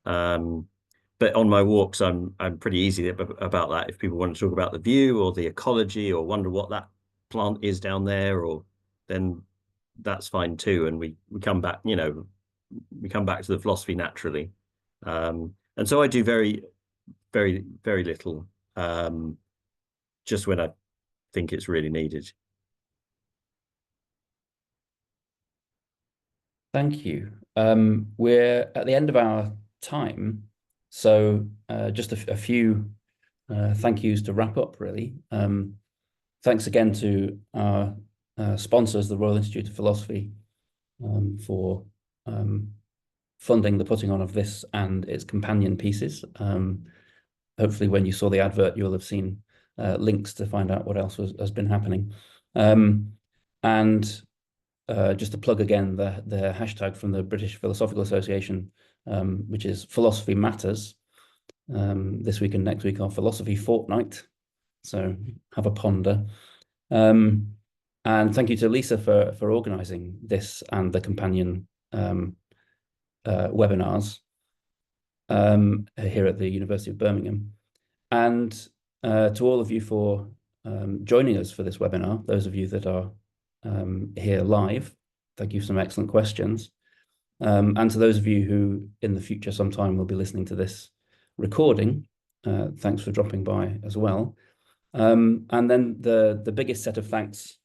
But on my walks, I'm pretty easy about that. If people want to talk about the view or the ecology, or wonder what that plant is down there, then that's fine too. And we come back, we come back to the philosophy naturally. And so I do very, very, very little, just when I think it's really needed. Thank you. We're at the end of our time, so just a few thank yous to wrap up, really. Thanks again to our sponsors, the Royal Institute of Philosophy, for funding the putting on of this and its companion pieces. Hopefully when you saw the advert, you'll have seen links to find out what else has been happening. And just to plug again the hashtag from the British Philosophical Association, which is Philosophy Matters. This week and next week are Philosophy Fortnight, so have a ponder. And thank you to Lisa for organising this and the companion webinars here at the University of Birmingham. And to all of you for joining us for this webinar, those of you that are here live, thank you for some excellent questions. And to those of you who in the future sometime will be listening to this recording, thanks for dropping by as well. And then the biggest set of thanks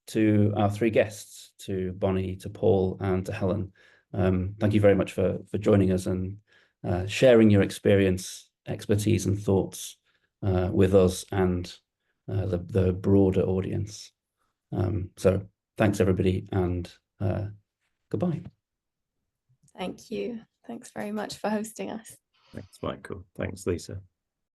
to our three guests, to Bonny, to Paul, and to Helen. Thank you very much for joining us and sharing your experience, expertise, and thoughts with us and the broader audience. So thanks, everybody, and goodbye. Thank you. Thanks very much for hosting us. Thanks, Michael. Thanks, Lisa.